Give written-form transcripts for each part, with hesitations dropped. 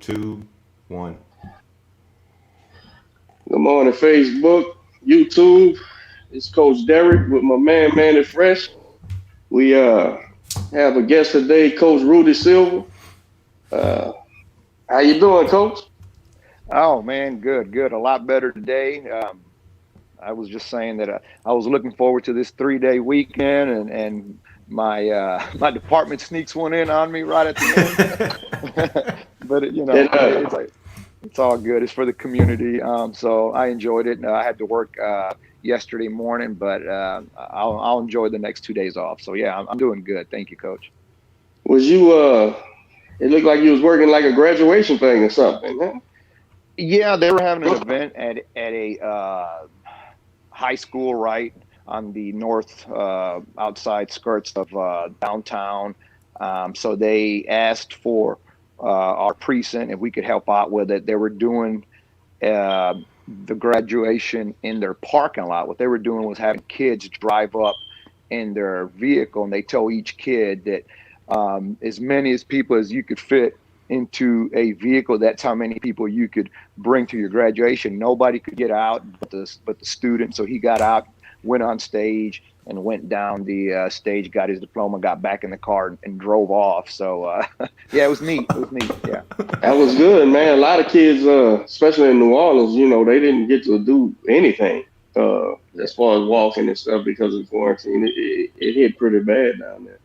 two, one. Good morning, Facebook, YouTube. It's Coach Derek with my man, Manny Fresh. We have a guest today, Coach Rudy Silva. Uh, how you doing, Coach? Oh man, good, good. A lot better today. I was just saying that I was looking forward to this 3 day weekend, and my my department sneaks one in on me right at the end. But And it's all good. It's for the community. So I enjoyed it. I had to work yesterday morning, but I'll enjoy the next 2 days off. So yeah, I'm doing good. Thank you, Coach. was you? It looked like you was working like a graduation thing or something. Huh? Yeah, they were having an event at a high school right on the north outside skirts of downtown. So they asked for our precinct if we could help out with it. They were doing uh, the graduation in their parking lot. What they were doing was having kids drive up in their vehicle, and they told each kid that as many as people as you could fit into a vehicle, that's how many people you could bring to your graduation. Nobody could get out but the student. So he got out, went on stage, and went down the stage, got his diploma, got back in the car, and drove off. So yeah, it was neat. It was neat. Yeah. That was good, man. A lot of kids, especially in New Orleans, they didn't get to do anything Yeah. as far as walking and stuff because of quarantine. It hit pretty bad down there.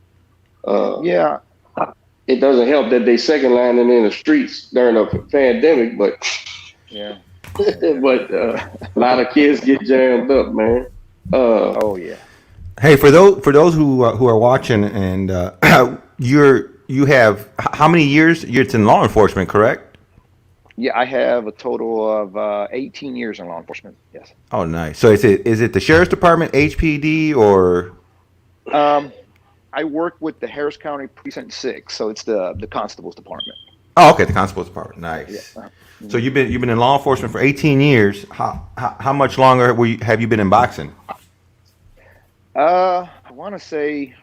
Uh, Yeah. it doesn't help that they second lining in the streets during a pandemic, but Yeah. but a lot of kids get jammed up, man. Uh, Oh yeah. Hey, for those who are watching, and you have how many years? You're in law enforcement, correct? Yeah, I have a total of 18 years in law enforcement. Yes. Oh, nice. So is it the sheriff's department, HPD, or? Um, I work with the Harris County Precinct 6, so it's the constable's department. Oh, okay, the constable's department. Yeah. Nice. So Mhm. you've been in law enforcement for 18 years. How much longer have you been in boxing? I want to say,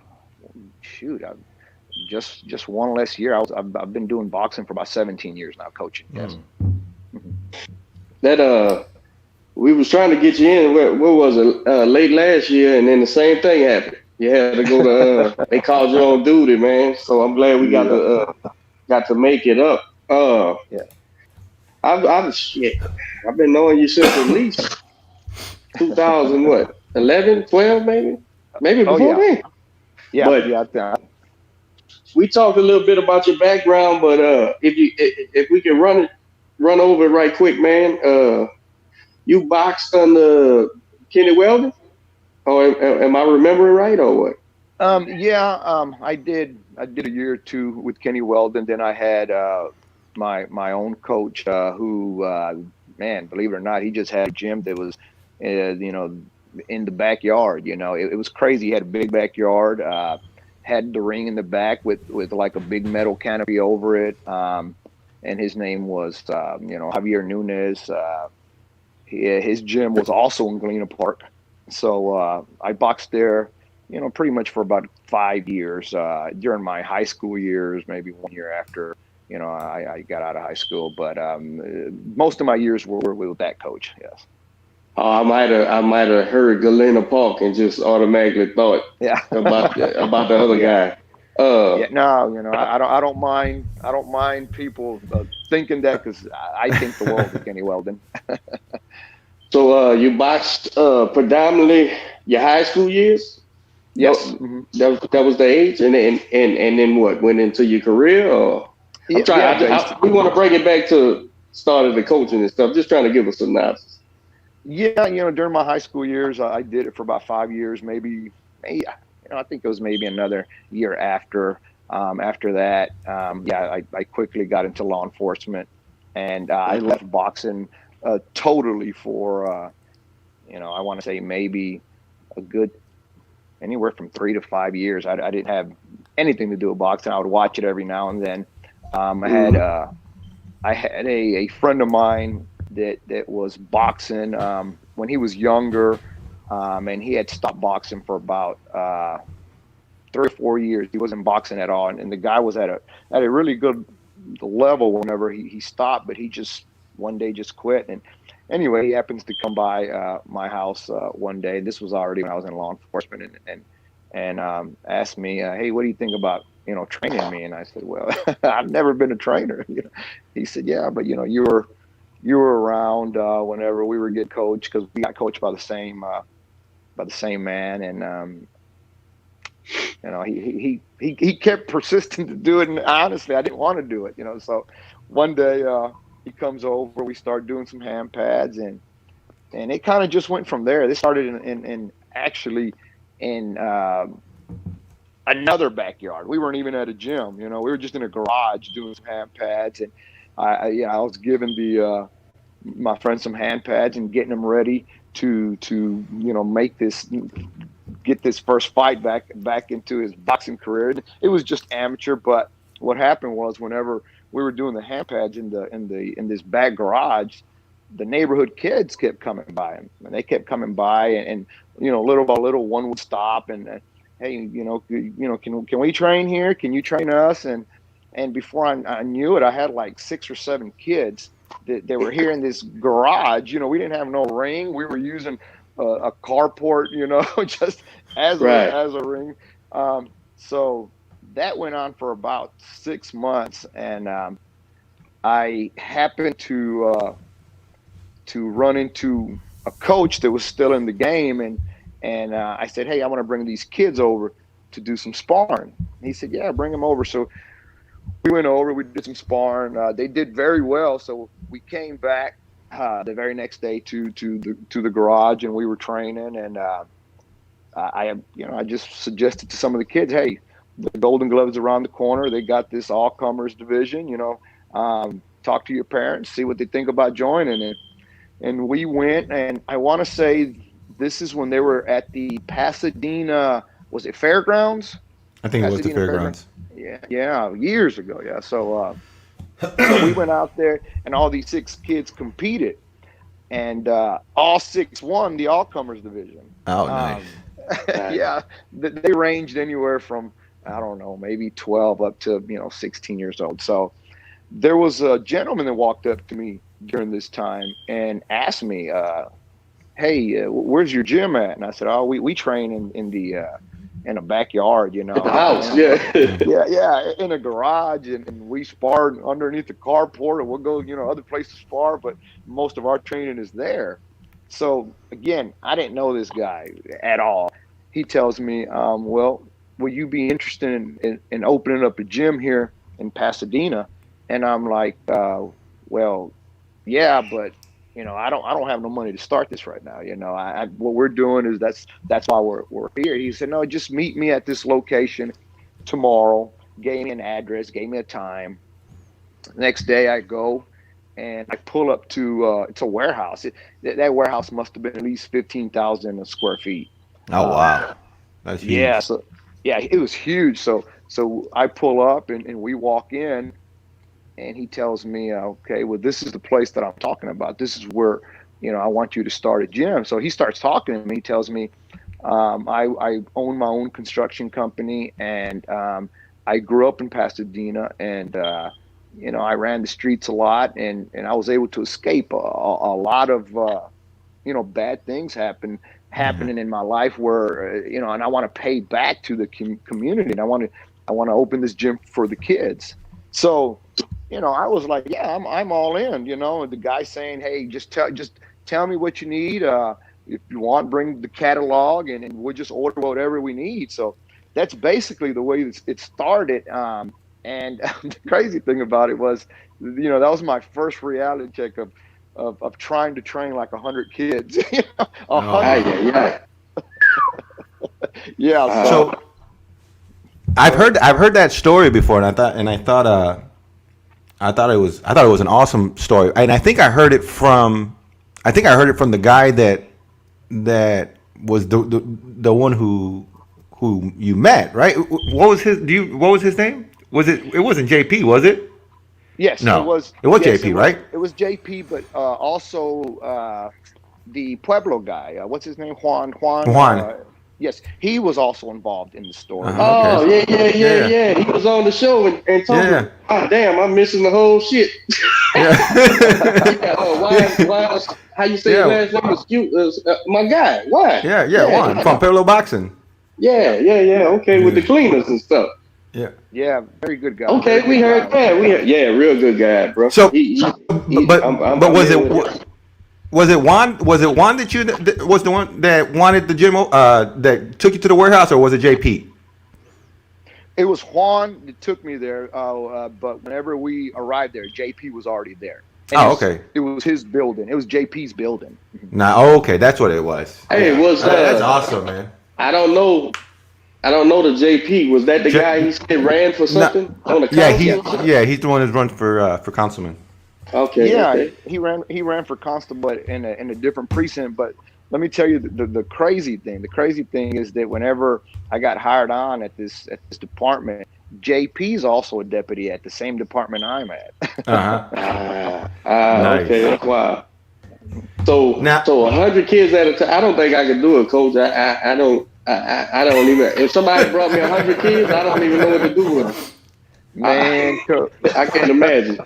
shoot, just one less year. I've been doing boxing for about 17 years now, coaching. Yes. Hmm. Mhm. that we was trying to get you in. What was it? Late last year, and then the same thing happened. You had to go to. They called you on duty, man. So I'm glad we Yeah. got to make it up. Yeah. I've shit. I've been knowing you since at least 2000 what 11, 12 maybe Oh before yeah. then. Yeah. But Yeah. we talked a little bit about your background. But if we can run over it right quick, man. You boxed under Kenny Weldon, or am I remembering right, or what? Yeah. I did a year or two with Kenny Weldon. Then I had my own coach who man, believe it or not, he just had a gym that was in the backyard. It was crazy. He had a big backyard. Had the ring in the back with like a big metal canopy over it. And his name was Javier Nunez. His gym was also in Galena Park. So I boxed there, pretty much for about 5 years during my high school years, maybe 1 year after, I got out of high school. But most of my years were with that coach. Yes. I might have heard Galena Park and just automatically thought Yeah. about the other Yeah. guy. Uh, Yeah. No, I don't mind people thinking that because I think the world of Kenny Weldon. so you boxed predominantly your high school years. Yes. That, that was the age, and then what went into your career? Or I'm Yeah. trying. Yeah. Based. We want to bring it back to start of the coaching and stuff. Just trying to give us a synopsis. Yeah, during my high school years, I did it for about 5 years, maybe I think it was maybe another year after. After that, yeah, I quickly got into law enforcement, and I left boxing totally for, I want to say maybe a good anywhere from 3 to 5 years. I didn't have anything to do with boxing. I would watch it every now and then. Um, I had Mm-hmm. uh, I had a friend of mine that was boxing when he was younger, and he had stopped boxing for about 3 or 4 years. He wasn't boxing at all, and the guy was at a really good the level whenever he stopped, but he just one day just quit. And anyway, he happens to come by my house one day. This was already when I was in law enforcement, and asked me, "Hey, what do you think about training me?" And I said, "Well, I've never been a trainer." He said, "Yeah, but you were around whenever we were getting coached, because we got coached by the same man." And he kept persisting to do it, and honestly, I didn't want to do it. So one day he comes over, we start doing some hand pads, and it kind of just went from there. This started in actually in another backyard. We weren't even at a gym. We were just in a garage doing some hand pads, and I was giving my friend some hand pads and getting them ready to make this, get this first fight back into his boxing career. It was just amateur, but what happened was, whenever we were doing the hand pads in this back garage, the neighborhood kids kept coming by him, and they kept coming by, and little by little, one would stop and, "Hey, can we train here? Can you train us?" And before I knew it, I had like 6 or 7 kids that were here in this garage. We didn't have no ring. We were using a carport, just as Right. a ring. So that went on for about 6 months, and I happened to run into a coach that was still in the game, and I said, "Hey, I want to bring these kids over to do some sparring." He said, "Yeah, bring them over." So we went over, we did some sparring. They did very well, so we came back the very next day to the garage, and we were training. And I just suggested to some of the kids, "Hey, the Golden Gloves around the corner. They got this all comers division. Talk to your parents, see what they think about joining it." And we went, and I want to say this is when they were at the Pasadena, was it Fairgrounds? I think it was the Pasadena fairgrounds. Yeah, years ago. Yeah. So we went out there, and all these 6 kids competed, and all 6 won the all comers division. Oh, nice. Yeah, they ranged anywhere from, I don't know, maybe 12 up to 16 years old. So there was a gentleman that walked up to me during this time and asked me, "Hey, where's your gym at?" And I said, "Oh, we train in a backyard, At the house, yeah. yeah, in a garage, and we spar underneath the carport, and we'll go, other places spar, but most of our training is there." So again, I didn't know this guy at all. He tells me, "Well, will you be interested in opening up a gym here in Pasadena?" And I'm like, "Well, yeah, but I don't have no money to start this right now. What we're doing is that's why we're here." He said, "No, just meet me at this location tomorrow." Gave me an address, gave me a time. Next day I go, and I pull up to it's a warehouse. That warehouse must have been at least 15,000 square feet. Oh, Um, wow. That's yeah, huge. so yeah, it was huge. So I pull up, and we walk in, and he tells me, "Okay, well, this is the place that I'm talking about. This is where, I want you to start a gym." So he starts talking to me. He tells me, I own my own construction company, and I grew up in Pasadena, and I ran the streets a lot, and I was able to escape a lot of bad things happening in my life, where and I want to pay back to the community, and I want to open this gym for the kids. So I was like, "Yeah, I'm all in." And the guy saying, "Hey, just tell me what you need. If you want, bring the catalog, and we'll just order whatever we need." So that's basically the way it started. And the crazy thing about it was, that was my first reality check of trying to train like 100 kids. A Oh, Ah, hundred. wow. yeah, yeah. Yeah. So So I've heard that story before, and I thought it was an awesome story, and I think I heard it from the guy that was the one who you met, right? What was his name? It wasn't JP, was it? yes, it No, was. it was Yes, JP, right? it was JP, but also the Pueblo guy. What's his name? Juan. Juan. Yes, he was also involved in the story. Okay. Oh, Yeah. yeah. He was on the show and Yeah. talking. Oh, damn, I'm missing the whole shit. Yeah. Yeah, why, how you say his Yeah. last name? Excuse, my guy. Why? Yeah. Yeah. Juan Yeah, from Parallel Boxing. yeah. Okay, with the Yeah. cleaners and stuff. Yeah. Yeah, very good guy. Very Okay, we good heard guy. that. Yeah, real good guy, bro. So, He but I'm in with him. was it Juan? Was it Juan that was the one that wanted the gym? That took you to the warehouse, or was it JP? It was Juan that took me there, but whenever we arrived there, JP was already there, and Oh, okay. it was his building. It was JP's building. Nah. Oh, okay. That's what it was. Hey, Yeah. was That's awesome, man. I don't know. I don't know the JP. Was that the J- guy he said ran for Nah, something on the yeah. council? Or something? He's the one that's run for councilman. Yeah, Okay. he ran for constable in a different precinct. But let me tell you the crazy thing. The crazy thing is that whenever I got hired on at this department, JP's also a deputy at the same department I'm at. Uh huh. Nice. Okay, that's wild. Now, So 100 kids at a time. I don't think I could do it, coach. I don't even. If somebody brought me 100 kids, I don't even know what to do with them. Man, I can't imagine.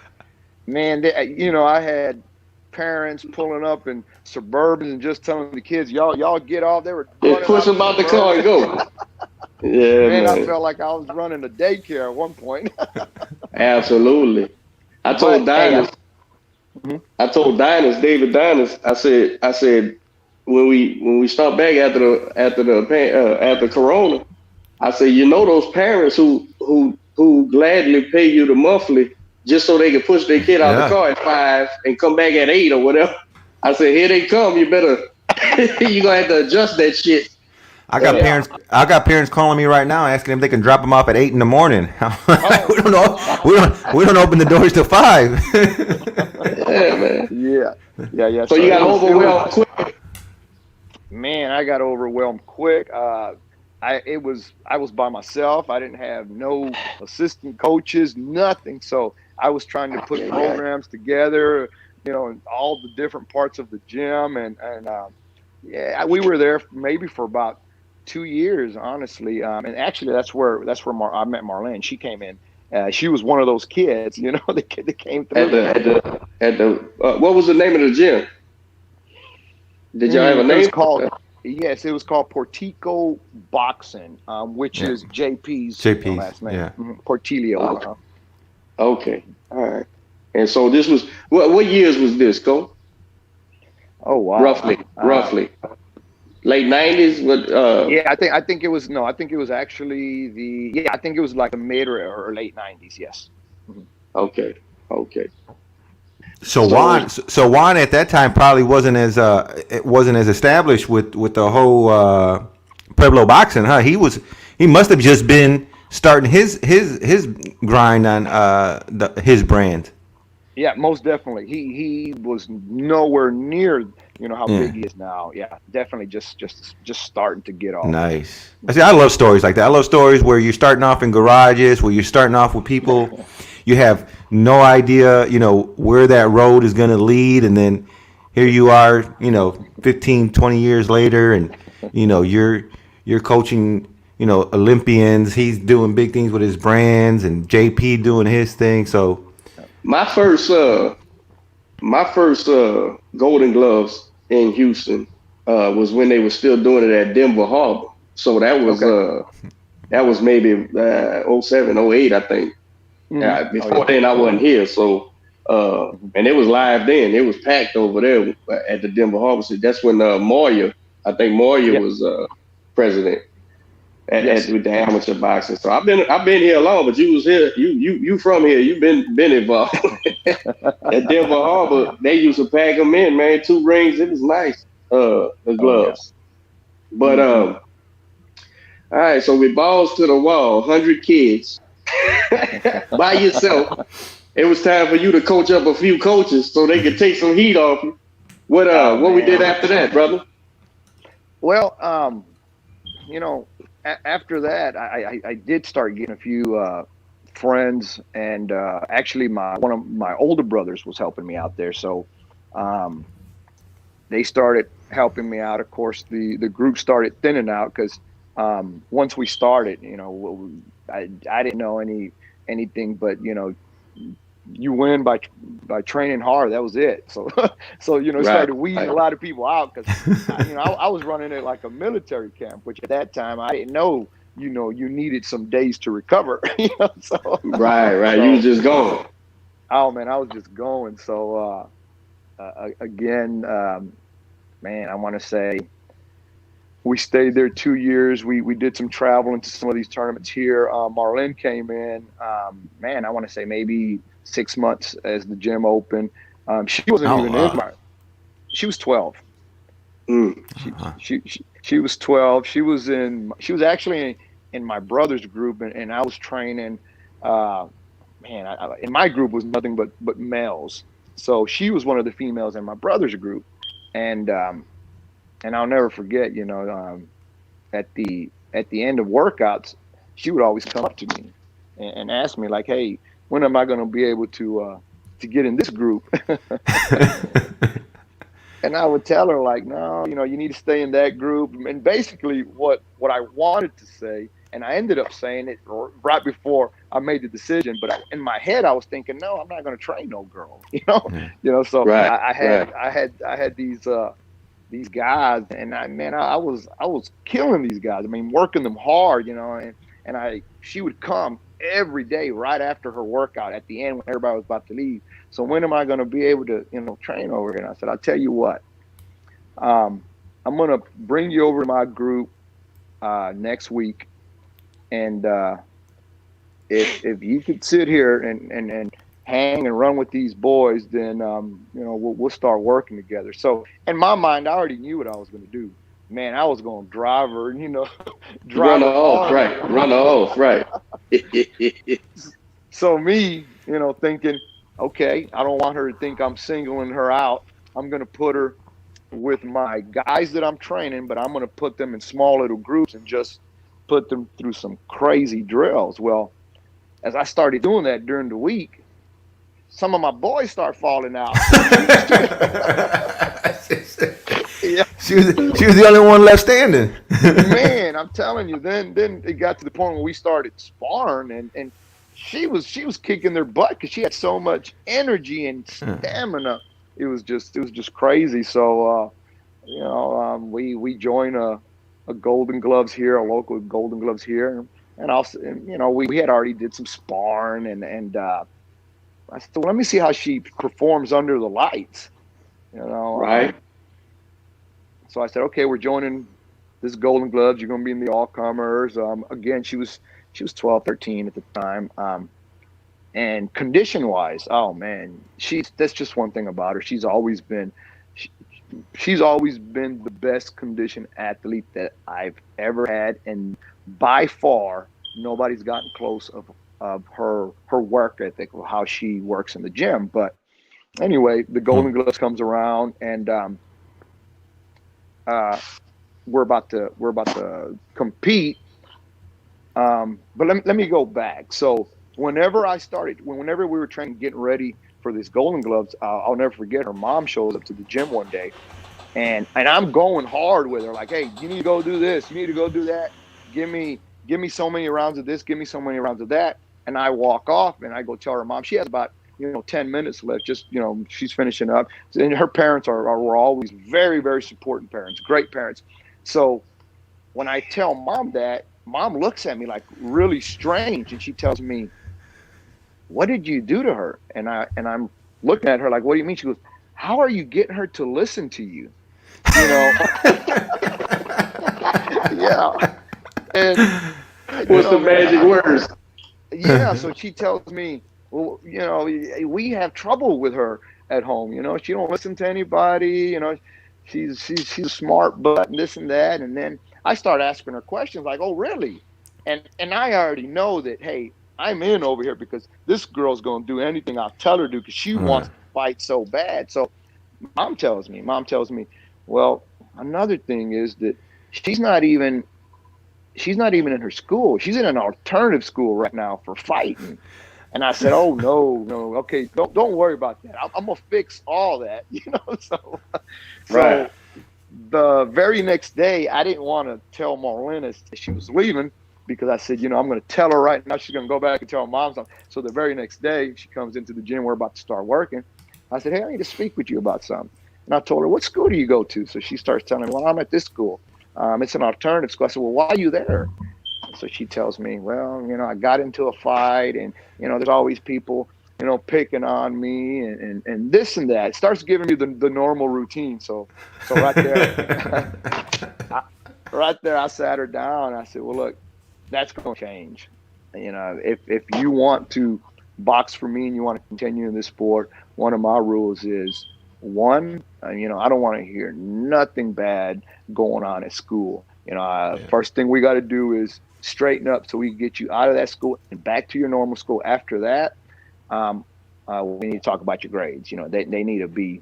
man, I had parents pulling up in Suburbans and just telling the kids, y'all get off. They were Just push them out the car and go. Yeah, Man, I man. felt like I was running a daycare at one point. Absolutely. I told But hey, Diners, David Diners, I said when we start back after Corona, I said, those parents who gladly pay you the monthly just so they can push their kid out the yeah. car at 5 and come back at 8 or whatever. I said, here they come. You better you gonna have to adjust that shit. Yeah. I got parents calling me right now asking if they can drop them off at 8 in the morning. We don't know. We don't open the doors till 5. Yeah, man. Yeah. So you got overwhelmed quick. Man, I got overwhelmed quick. I was by myself. I didn't have no assistant coaches, nothing. So I was trying to put programs together, in all the different parts of the gym, and yeah, we were there maybe for about 2 years, honestly. And actually, that's where I met Marlene. She came in. She was one of those kids, that came through. What was the name of the gym? Did y'all have a It name? was called Yes, it was called Portico Boxing, which is JP's last name. Yeah. Portillo. Okay, all right. And so this was what years was this, Cole? Oh wow. Roughly. Late 90s. Yeah, I think it was I think it was actually I think it was like the mid or late 90s. Yes. Okay. So Juan at that time probably wasn't as established with the whole Pueblo boxing, huh? He must have just been starting his grind on his brand. Yeah, most definitely. He was nowhere near how big he is now. Yeah, definitely just starting to get off. Nice. I love stories like that. I love stories where you're starting off in garages, where you're starting off with people you have no idea, where that road is going to lead, and then here you are, 15, 20 years later, and you're coaching, Olympians. He's doing big things with his brands, and JP doing his thing. So my first Golden Gloves in Houston was when they were still doing it at Denver Harbor. So that was maybe 07, 08, I think. Before then, I wasn't here. So and it was live then. It was packed over there at the Denver Harbor. So that's when Moya was president with the amateur boxing. So I've been here long, but you was here. You from here? You've been involved. At Denver Harbor, they used to pack them in, man. 2 rings. It was nice. The gloves. But all right. So we balls to the wall. 100 kids by yourself. It was time for you to coach up a few coaches so they could take some heat off you. What we did after that, brother? Well, after that, I did start getting a few friends, and actually one of my older brothers was helping me out there. So they started helping me out. Of course, the group started thinning out because once we started, I didn't know anything, but you win by training hard. That was it. So it Right. started weeding a lot of people out because I was running it like a military camp, which at that time I didn't know. You needed some days to recover. So Right. You was so just going. oh man, I was just going. So again, man, I want to say we stayed there 2 years. We did some travel into some of these tournaments here. Marlene came in, man, I want to say maybe 6 months as the gym opened. She wasn't Oh, even in my. She was 12. Mm. She was 12. She was actually in my brother's group, and I was training. Man, in my group was nothing but males. So she was one of the females in my brother's group, and I'll never forget. At the end of workouts, she would always come up to me and ask me like, "Hey, when am I going to be able to get in this group?" And I would tell her like, "No, you need to stay in that group." And basically, what I wanted to say, and I ended up saying it right before I made the decision. But in my head, I was thinking, "No, I'm not going to train no girl." So Right. I had these guys, and I was killing these guys. I mean, working them hard, and she would come every day right after her workout at the end when everybody was about to leave. So when am I going to be able to, train over here? And I said, I'll tell you what, I'm going to bring you over to my group next week, and if you could sit here and hang and run with these boys, then we'll start working together. So in my mind, I already knew what I was going to do. Man, I was going to drive her, Run drive her off. hard. Right. Run off. Right. So me, thinking, okay, I don't want her to think I'm singling her out. I'm going to put her with my guys that I'm training, but I'm going to put them in small little groups and just put them through some crazy drills. Well, as I started doing that during the week, some of my boys start falling out. Yeah, she was the only one left standing. man, I'm telling you. Then it got to the point where we started sparring, and she was kicking their butt because she had so much energy and stamina. It was just crazy. So we joined a Golden Gloves here, a local Golden Gloves here, and also we had already did some sparring, and I said, well, let me see how she performs under the lights. Right. So I said, okay, we're joining this Golden Gloves. You're going to be in the all comers. Again, she was 12, 13 at the time. And condition wise, oh man, that's just one thing about her. She's always been the best conditioned athlete that I've ever had, and by far nobody's gotten close of her work ethic, of how she works in the gym. But anyway, the Golden Gloves comes around, and we're about to compete. But let me go back. So whenever we were training, getting ready for these Golden Gloves, I'll never forget. Her mom shows up to the gym one day, and I'm going hard with her, like, hey, you need to go do this, you need to go do that. Give me so many rounds of this, give me so many rounds of that. And I walk off, and I go tell her mom she has about 10 minutes left. Just she's finishing up, and her parents were always very, very supporting parents, great parents. So when I tell mom that, mom looks at me like really strange, and she tells me, what did you do to her? And I'm looking at her like, what do you mean? She goes, how are you getting her to listen to you? Yeah. And What's the magic words? Yeah. So she tells me, well, we have trouble with her at home. She don't listen to anybody. She's a smart butt and this and that. And then I start asking her questions like, oh, really? And I already know that, hey, I'm in over here because this girl's going to do anything I'll tell her to do because she wants to fight so bad. So mom tells me, well, another thing is that she's not even in her school. She's in an alternative school right now for fighting. And I said, oh, no. Okay, don't worry about that. I'm going to fix all that, So Right. the very next day, I didn't want to tell Marlene as she was leaving because I said, I'm going to tell her right now. She's going to go back and tell her mom something. So the very next day, she comes into the gym. We're about to start working. I said, hey, I need to speak with you about something. And I told her, what school do you go to? So she starts telling me, well, I'm at this school. It's an alternative school. I said, well, why are you there? So she tells me, well, I got into a fight and, there's always people, picking on me and this and that. It starts giving me the normal routine. So right there, right there, I sat her down. I said, well, look, that's going to change. If you want to box for me and you want to continue in this sport, one of my rules is one, I don't want to hear nothing bad going on at school. First thing we got to do is straighten up so we can get you out of that school and back to your normal school. After that, we need to talk about your grades. They need to be,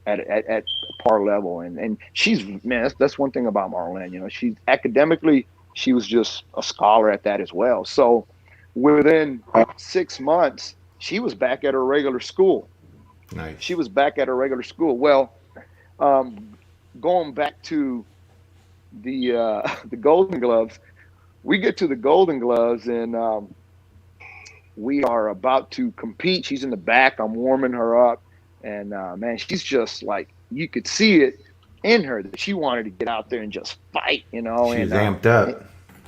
at par level. And she's, man, that's one thing about Marlene. She's academically, she was just a scholar at that as well. So within 6 months, she was back at her regular school. Nice. She was back at her regular school. Well, going back to the Golden Gloves, we get to the Golden Gloves and we are about to compete. She's in the back. I'm warming her up. And, man, she's just like, you could see it in her that she wanted to get out there and just fight, She's amped up.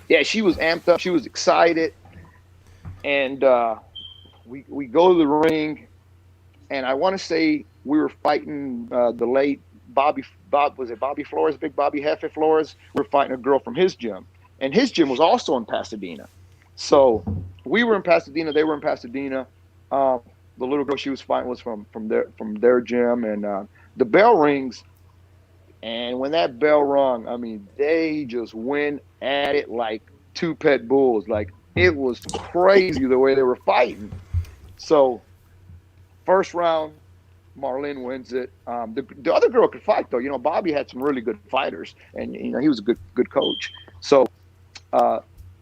Yeah, she was amped up. She was excited. And we go to the ring. And I want to say we were fighting the late Bobby Flores, big Bobby Hefe Flores? We were fighting a girl from his gym. And his gym was also in Pasadena. So we were in Pasadena. They were in Pasadena. The little girl she was fighting was from their gym. And the bell rings. And when that bell rung, I mean, they just went at it like two pet bulls. Like, it was crazy the way they were fighting. So first round, Marlene wins it. The other girl could fight, though. Bobby had some really good fighters, and he was a good coach. So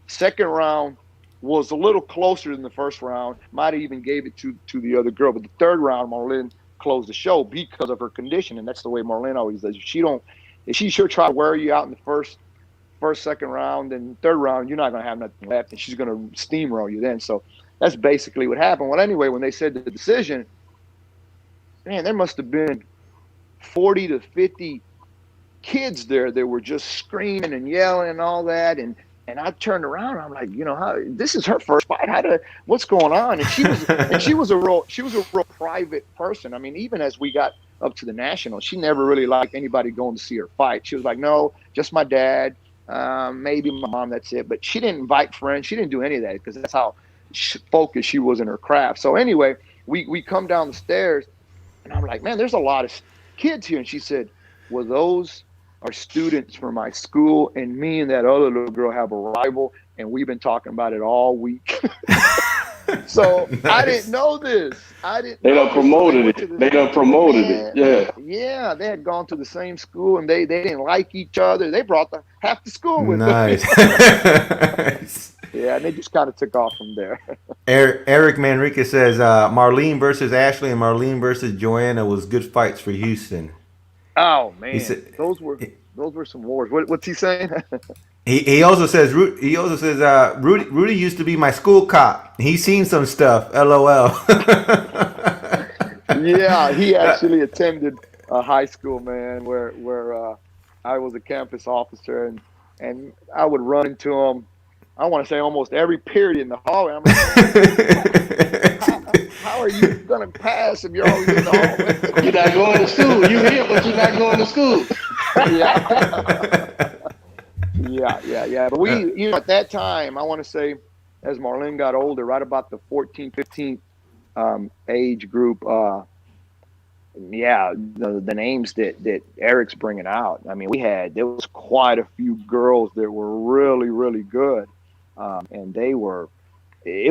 second round was a little closer than the first round. Might have even gave it to the other girl, but the third round, Marlene closed the show because of her condition, and that's the way Marlene always does. If she sure try to wear you out in the first, second round, and third round, you're not going to have nothing left, and she's going to steamroll you then. So that's basically what happened. Well, anyway, when they said the decision, man, there must have been 40 to 50 kids there that were just screaming and yelling and all that. And I turned around, I'm like, this is her first fight. What's going on? And she was a real private person. I mean, even as we got up to the national, she never really liked anybody going to see her fight. She was like, no, just my dad, maybe my mom, that's it. But she didn't invite friends. She didn't do any of that because that's how focused she was in her craft. So anyway, we come down the stairs, and I'm like, man, there's a lot of kids here. And she said, well, those are students from my school, and me and that other little girl have a rival, and we've been talking about it all week. So nice. I didn't know this. They done promoted it. They done promoted it. Yeah. Yeah, they had gone to the same school, and they didn't like each other. They brought half the school with them. Nice. Yeah, and they just kind of took off from there. Eric Manriquez says Marlene versus Ashley and Marlene versus Joanna was good fights for Houston. Oh man, those were some wars. What's he saying? He also says Rudy used to be my school cop. He's seen some stuff. LOL. Yeah, he actually attended a high school, man, where I was a campus officer, and I would run into him. I want to say almost every period in the hallway. I'm like, how are you going to pass if you're always in the hallway? You're not going to school. You're here, but you're not going to school. Yeah. But we, at that time, I want to say, as Marlene got older, right about the 14, 15 age group, the names that Eric's bringing out. I mean, there was quite a few girls that were really, really good. And it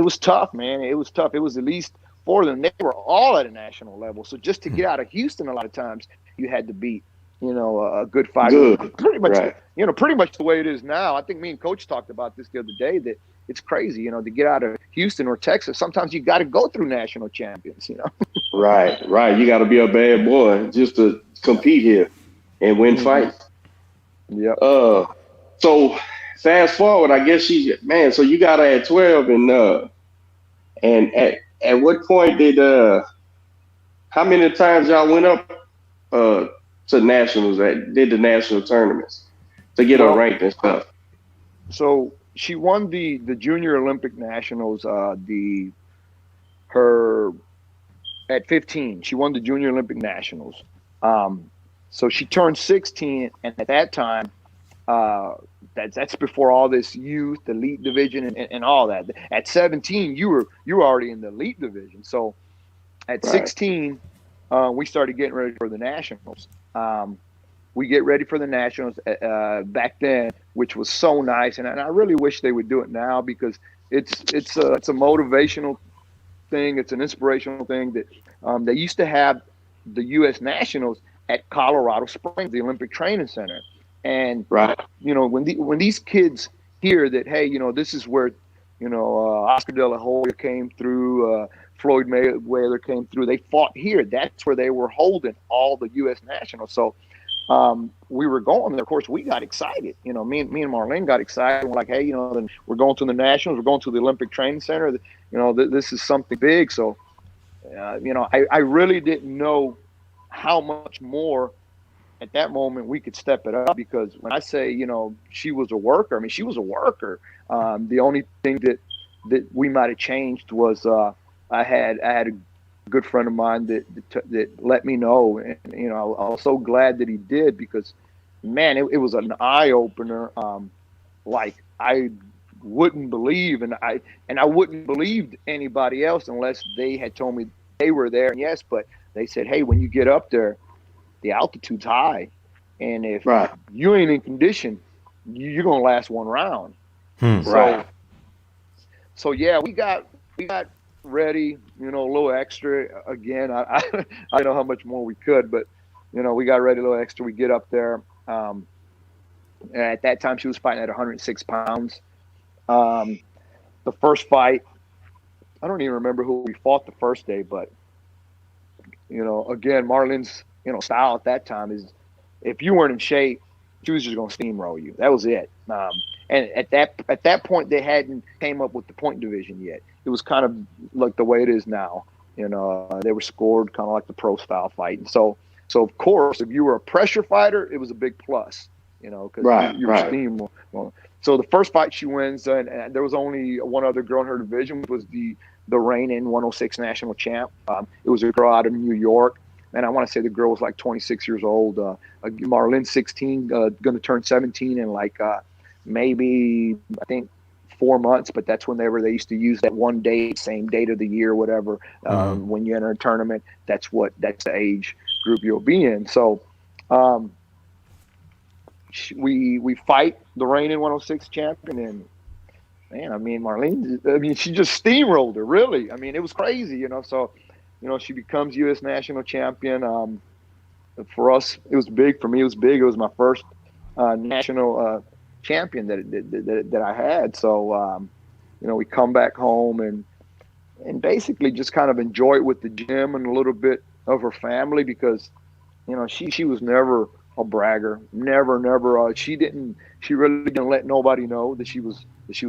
was tough, man. It was tough. It was at least 4 of them. They were all at a national level. So just to get out of Houston, a lot of times you had to beat, a good fighter. Pretty much, right. Pretty much the way it is now. I think me and Coach talked about this the other day, that it's crazy, to get out of Houston or Texas. Sometimes you got to go through national champions, Right. You got to be a bad boy just to compete here. and win Mm-hmm. fights. Yep. So fast forward, I guess so you got her at 12, and at what point how many times y'all went up uh to nationals did the national tournaments to get her Well, ranked and stuff? so she won the Junior Olympic Nationals. The her At 15, she won the Junior Olympic Nationals. Um, so she turned 16, and at that time, uh, that's before all this youth, elite division, and all that. At 17, you were already in the elite division. So at Right. 16, we started getting ready for the nationals. We get ready for the nationals back then, which was so nice, and I really wish they would do it now because it's a motivational thing. It's an inspirational thing that they used to have the U.S. Nationals at Colorado Springs, the Olympic Training Center, and Right. when these kids hear that, hey, this is where Oscar De La Hoya came through, Floyd Mayweather came through. They fought here. That's where they were holding all the U.S. Nationals. So we were going there. Of course, we got excited. Me and Marlene got excited. We're like, hey, then we're going to the Nationals. We're going to the Olympic Training Center. This is something big. So, I really didn't know how much more at that moment we could step it up because when I say, she was a worker, I mean, she was a worker. The only thing that we might have changed was I had a good friend of mine that let me know, and I was so glad that he did because, man, it was an eye opener. Like I wouldn't believe, and I wouldn't believe anybody else unless they had told me they were there. And yes, but they said, hey, when you get up there, the altitude's high, and if Right. you ain't in condition, you're gonna last one round. Hmm. So Right. so yeah, we got ready, a little extra. Again, I don't know how much more we could, but we got ready a little extra. We get up there. At that time, she was fighting at 106 pounds. Um, the first fight, I don't even remember who we fought the first day, but again, Marlin's style at that time is if you weren't in shape, she was just going to steamroll you. That was it. And at that point, they hadn't came up with the point division yet. It was kind of like the way it is now. They were scored kind of like the pro style fight. And so of course, if you were a pressure fighter, it was a big plus. Because Right. you were Right. steamroll. So the first fight she wins, and there was only one other girl in her division, which was the reigning 106 national champ. It was a girl out of New York, and I want to say the girl was like 26 years old. Marlene 16, going to turn 17 in like maybe I think 4 months, but that's when they used to use that one date, same date of the year, whatever. Mm-hmm. When you enter a tournament, that's the age group you'll be in. So um, we fight the reigning 106 champion, and man, I mean, Marlene, I mean, she just steamrolled her, really. I mean, it was crazy. So, she becomes U.S. national champion. For us, it was big. For me, it was big. It was my first national champion that I had. So, we come back home and basically just kind of enjoy it with the gym and a little bit of her family because, she was never a bragger. Never. She really didn't let nobody know that she was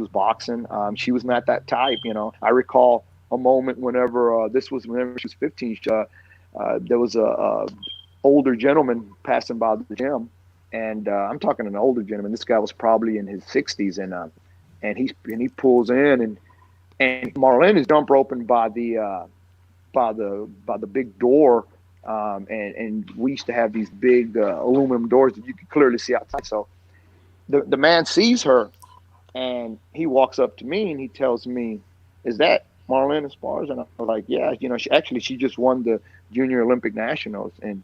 boxing. She was not that type. I recall a moment whenever whenever she was 15. There was a older gentleman passing by the gym, and I'm talking an older gentleman. This guy was probably in his 60s, and he pulls in, and Marlene is jump roping by the big door. And we used to have these big aluminum doors that you could clearly see outside. So the man sees her, and he walks up to me and he tells me, "Is that Marlene Esparza?" And I was like, "Yeah, she just won the Junior Olympic Nationals." And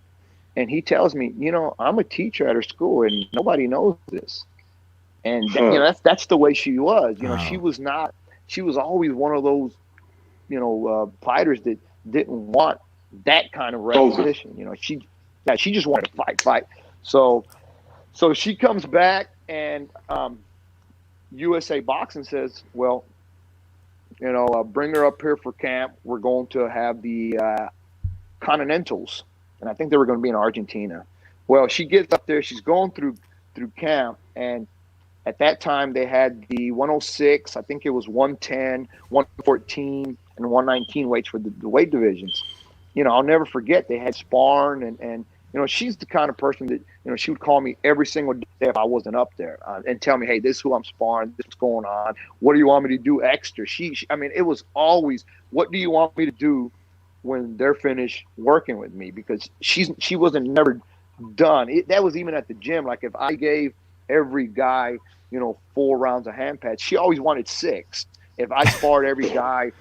he tells me, "I'm a teacher at her school, and nobody knows this." And Huh. that's the way she was. She Wow. was not. She was always one of those fighters that didn't want that kind of Focus. recognition. She just wanted to fight. So she comes back, and USA Boxing says, well, bring her up here for camp. We're going to have the Continentals, and I think they were going to be in Argentina. Well, she gets up there. She's going through camp, and at that time they had the 106. I think it was 110, 114, and 119 weights for the weight divisions. I'll never forget they had sparring, and she's the kind of person that she would call me every single day if I wasn't up there, and tell me, hey, this is who I'm sparring, this is what's going on, what do you want me to do extra. I mean, it was always, what do you want me to do when they're finished working with me, because she wasn't never done. That was even at the gym. Like if I gave every guy 4 rounds of hand pads, she always wanted 6. If I sparred every guy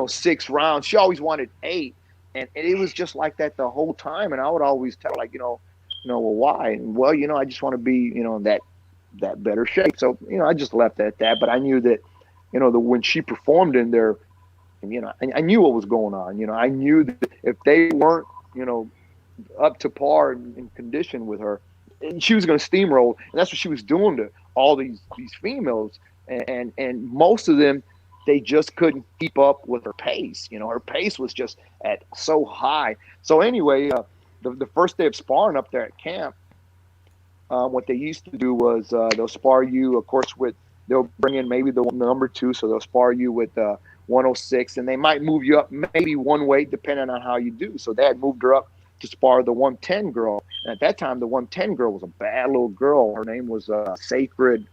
6 rounds, she always wanted 8. And it was just like that the whole time. And I would always tell her, like, well, why? And well, I just want to be, in that better shape. So, I just left it at that. But I knew that, that when she performed in there, I knew what was going on. I knew that if they weren't, up to par in condition with her, and she was going to steamroll. And that's what she was doing to all these females. And most of them, they just couldn't keep up with her pace. Her pace was just at so high. So anyway, the first day of sparring up there at camp, what they used to do was they'll spar you, of course, they'll bring in maybe the number 2, so they'll spar you with 106, and they might move you up maybe one weight depending on how you do. So they had moved her up to spar the 110 girl. And at that time, the 110 girl was a bad little girl. Her name was Sacred.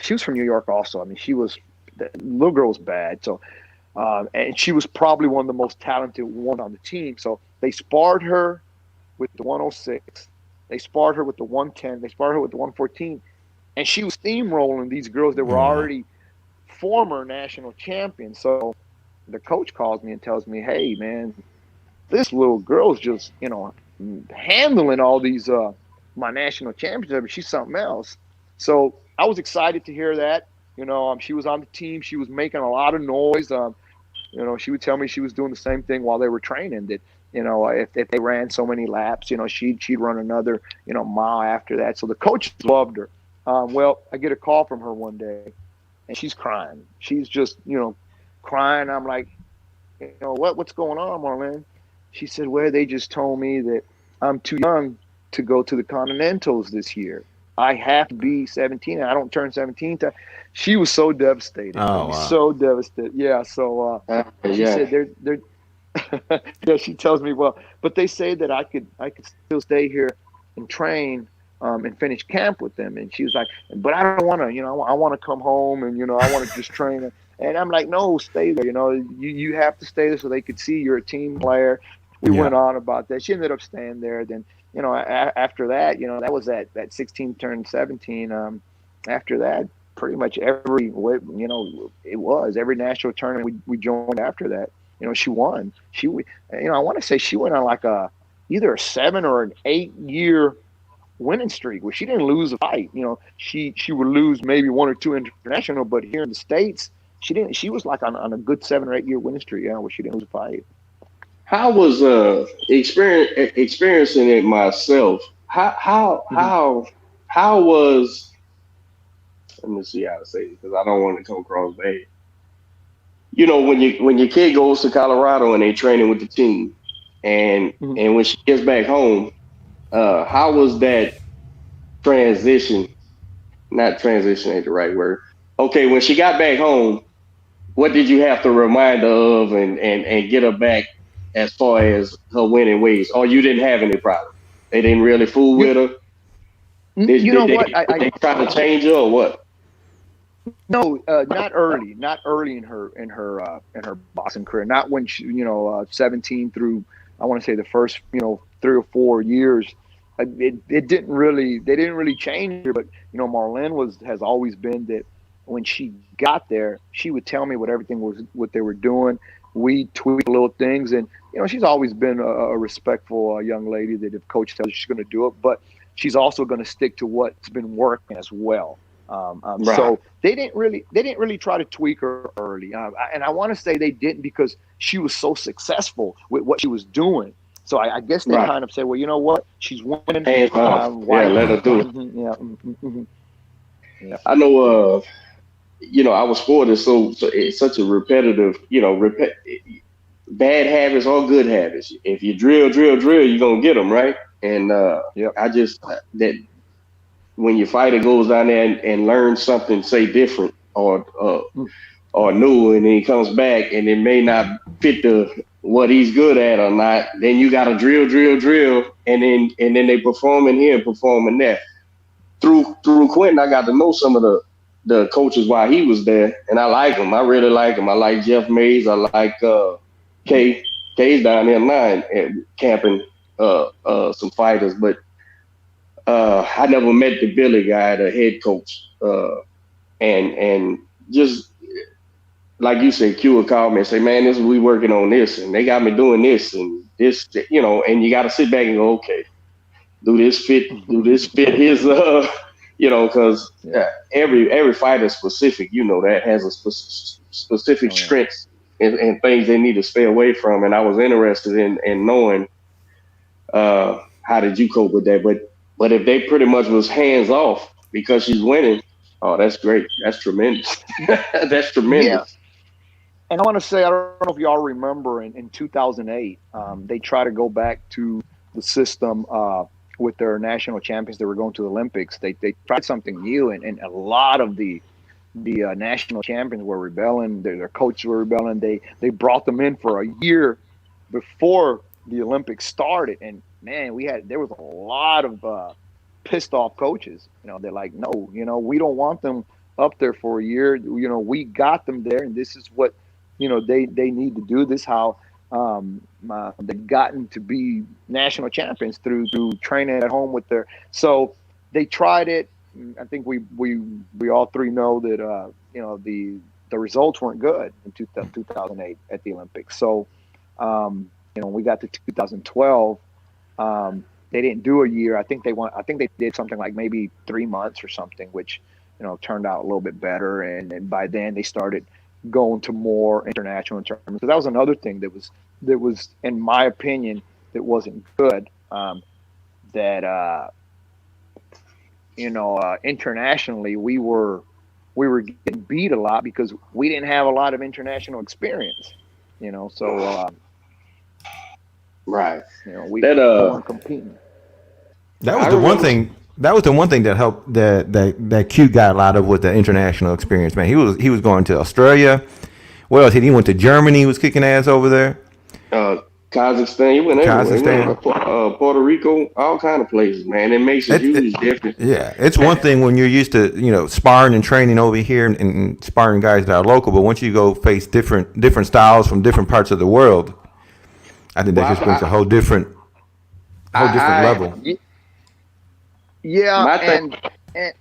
She was from New York also. I mean, the little girl was bad. So, and she was probably one of the most talented one on the team. So they sparred her with the 106. They sparred her with the 110. They sparred her with the 114. And she was steamrolling these girls that were already former national champions. So the coach calls me and tells me, hey, man, this little girl's just, handling all these my national championships. She's something else. So I was excited to hear that. She was on the team. She was making a lot of noise. She would tell me she was doing the same thing while they were training. That if they ran so many laps, she'd run another mile after that. So the coaches loved her. Well, I get a call from her one day, and she's crying. She's just crying. I'm like, what's going on, Marlene? She said, well, they just told me that I'm too young to go to the Continentals this year. I have to be 17, and I don't turn 17. She was so devastated. Oh, wow. So devastated. Yeah. So she said they're yeah. She tells me, well, but they say that I could still stay here and train and finish camp with them. And she was like, but I don't want to. I want to come home and I want to just train. And I'm like, no, stay there. You have to stay there so they could see you're a team player. We went on about that. She ended up staying there. Then, after that, that was that 16 turned 17. After that, pretty much every national tournament we joined after that. She won. I want to say she went on like either a 7 or an 8 year winning streak where she didn't lose a fight. She would lose maybe 1 or 2 international, but here in the States, she didn't. She was like on a good 7 or 8 year winning streak, where she didn't lose a fight. How was experiencing it myself? How was, let me see how to say it because I don't want to come across bad. When your kid goes to Colorado and they training with the team, and when she gets back home, how was that transition? Not transition ain't the right word. Okay, when she got back home, what did you have to remind her of and get her back as far as her winning ways? Or you didn't have any problem? They didn't really fool with her? Did they try to change her or what? No, not early. Not early in her boxing career. Not when she, 17 through, I want to say the first, 3 or 4 years. It didn't really. They didn't really change her. But Marlene has always been that. When she got there, she would tell me what they were doing. We tweak little things, and she's always been a respectful young lady that if coach tells her she's going to do it, but she's also going to stick to what's been working as well. Right. So they didn't really try to tweak her early, and I want to say they didn't because she was so successful with what she was doing. So I guess they kind of said, well, you know what, she's winning. Let her do it. Yeah. I know. Our sport is so it's such a repetitive, bad habits or good habits. If you drill, you're gonna get them, right? And Yep. I just that when your fighter goes down there and learns something, say different or new, and then he comes back and it may not fit the what he's good at or not, then you got to drill, and then they performing here and performing there. Through Quentin, I got to know some of the coaches while he was there, and I like him. I really like him. I like Jeff Mays. I like K. K's down there now and camping some fighters, but I never met the Billy guy, the head coach, and just like you say, Q would call me and say, "Man, this we working on this, and they got me doing this and this, and you got to sit back and go, okay, do this fit his, because Yeah. every fighter is specific, that has a specific Oh yeah. strengths and things they need to stay away from, and I was interested in knowing how did you cope with that, but if they pretty much was hands off because she's winning, oh, that's great, that's tremendous, that's Yeah. tremendous. And I want to say, I don't know if y'all remember in 2008, they tried to go back to the system with their national champions that were going to the Olympics. They tried something new, and a lot of the national champions were rebelling. Their coaches were rebelling. They brought them in for a year before the Olympics started, and man, there was a lot of pissed off coaches. They're like, no, we don't want them up there for a year. We got them there, and this is what they need to do. This how they've gotten to be national champions through training at home with their. So they tried it. I think we all three know that the results weren't good in 2008 at the Olympics. So we got to 2012. They didn't do a year. I think they did something like maybe 3 months or something, which turned out a little bit better. And by then they started going to more international tournaments. So that was another thing that was in my opinion that wasn't good. That internationally we were getting beat a lot because we didn't have a lot of international experience. So Right. we That weren't competing. That was I the one remember. thing. That was the one thing that helped that Q got a lot of with the international experience. Man, he was going to Australia. What else? He went to Germany. He was kicking ass over there. uh, Kazakhstan. He went everywhere. He went Kazakhstan. Puerto Rico, all kind of places, man. It makes a It, huge it, difference. yeah, it's one thing when you're used to sparring and training over here and sparring guys that are local, but once you go face different styles from different parts of the world, I think that Well, just brings a whole different I level. Yeah, my thing. and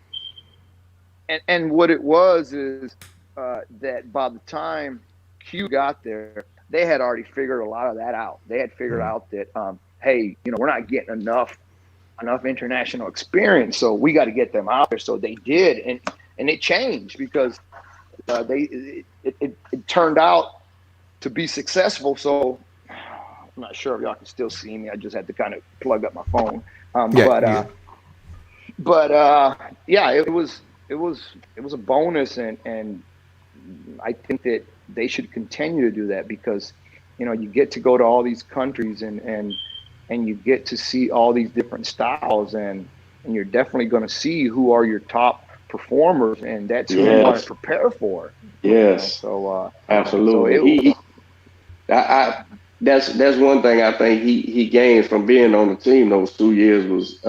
and what it was is that by the time Q got there, they had already figured a lot of that out. They had figured out that hey, we're not getting enough international experience, so we got to get them out there. So they did, and it changed because it turned out to be successful. So I'm not sure if y'all can still see me. I just had to kind of plug up my phone. Yeah, But yeah. yeah, it was a bonus, and I think that they should continue to do that because you get to go to all these countries and you get to see all these different styles, and you're definitely going to see who are your top performers, and that's who you want to Yes, prepare for. yes, So absolutely. it I that's one thing I think he gained from being on the team those 2 years was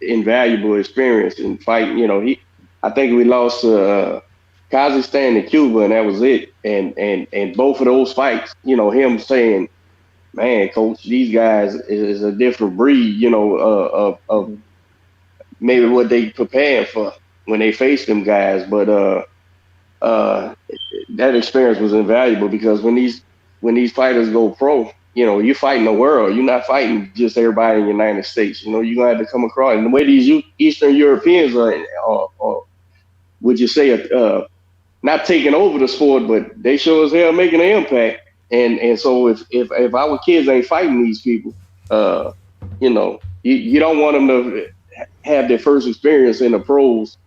invaluable experience in fighting. I think we lost to Kazakhstan and Cuba, and that was it. And both of those fights, him saying, "Man, coach, these guys is a different breed," of Mhm. maybe what they preparing for when they face them guys. But uh, that experience was invaluable because when these fighters go pro, you're fighting the world. You're not fighting just everybody in the United States. You're gonna have to come across. And the way these Eastern Europeans are would you say, not taking over the sport, but they sure as hell making an impact. And so if our kids ain't fighting these people, you don't want them to have their first experience in the pros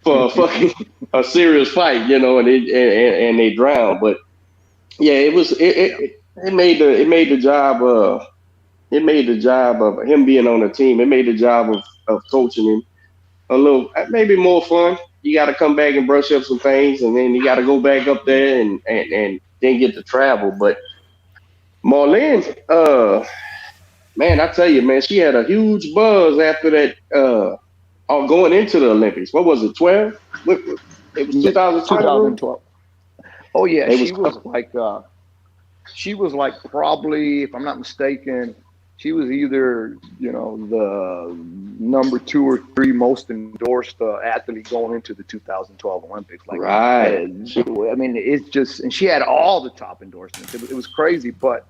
for a fucking a serious fight, and they drown. But yeah, it was it made the job it made the job of him being on the team. It made the job of coaching him a little maybe more fun. You got to come back and brush up some things, and then you got to go back up there and then get to travel. But Marlene, man, I tell you, man, she had a huge buzz after that. Or going into the Olympics. What was it? 12? It was Yeah, 2012. 2012. Oh yeah, It was she was like probably, if I'm not mistaken, she was either the number 2 or 3 most endorsed athlete going into the 2012 Olympics. Like, right. I mean, it's just, and she had all the top endorsements. It was crazy, but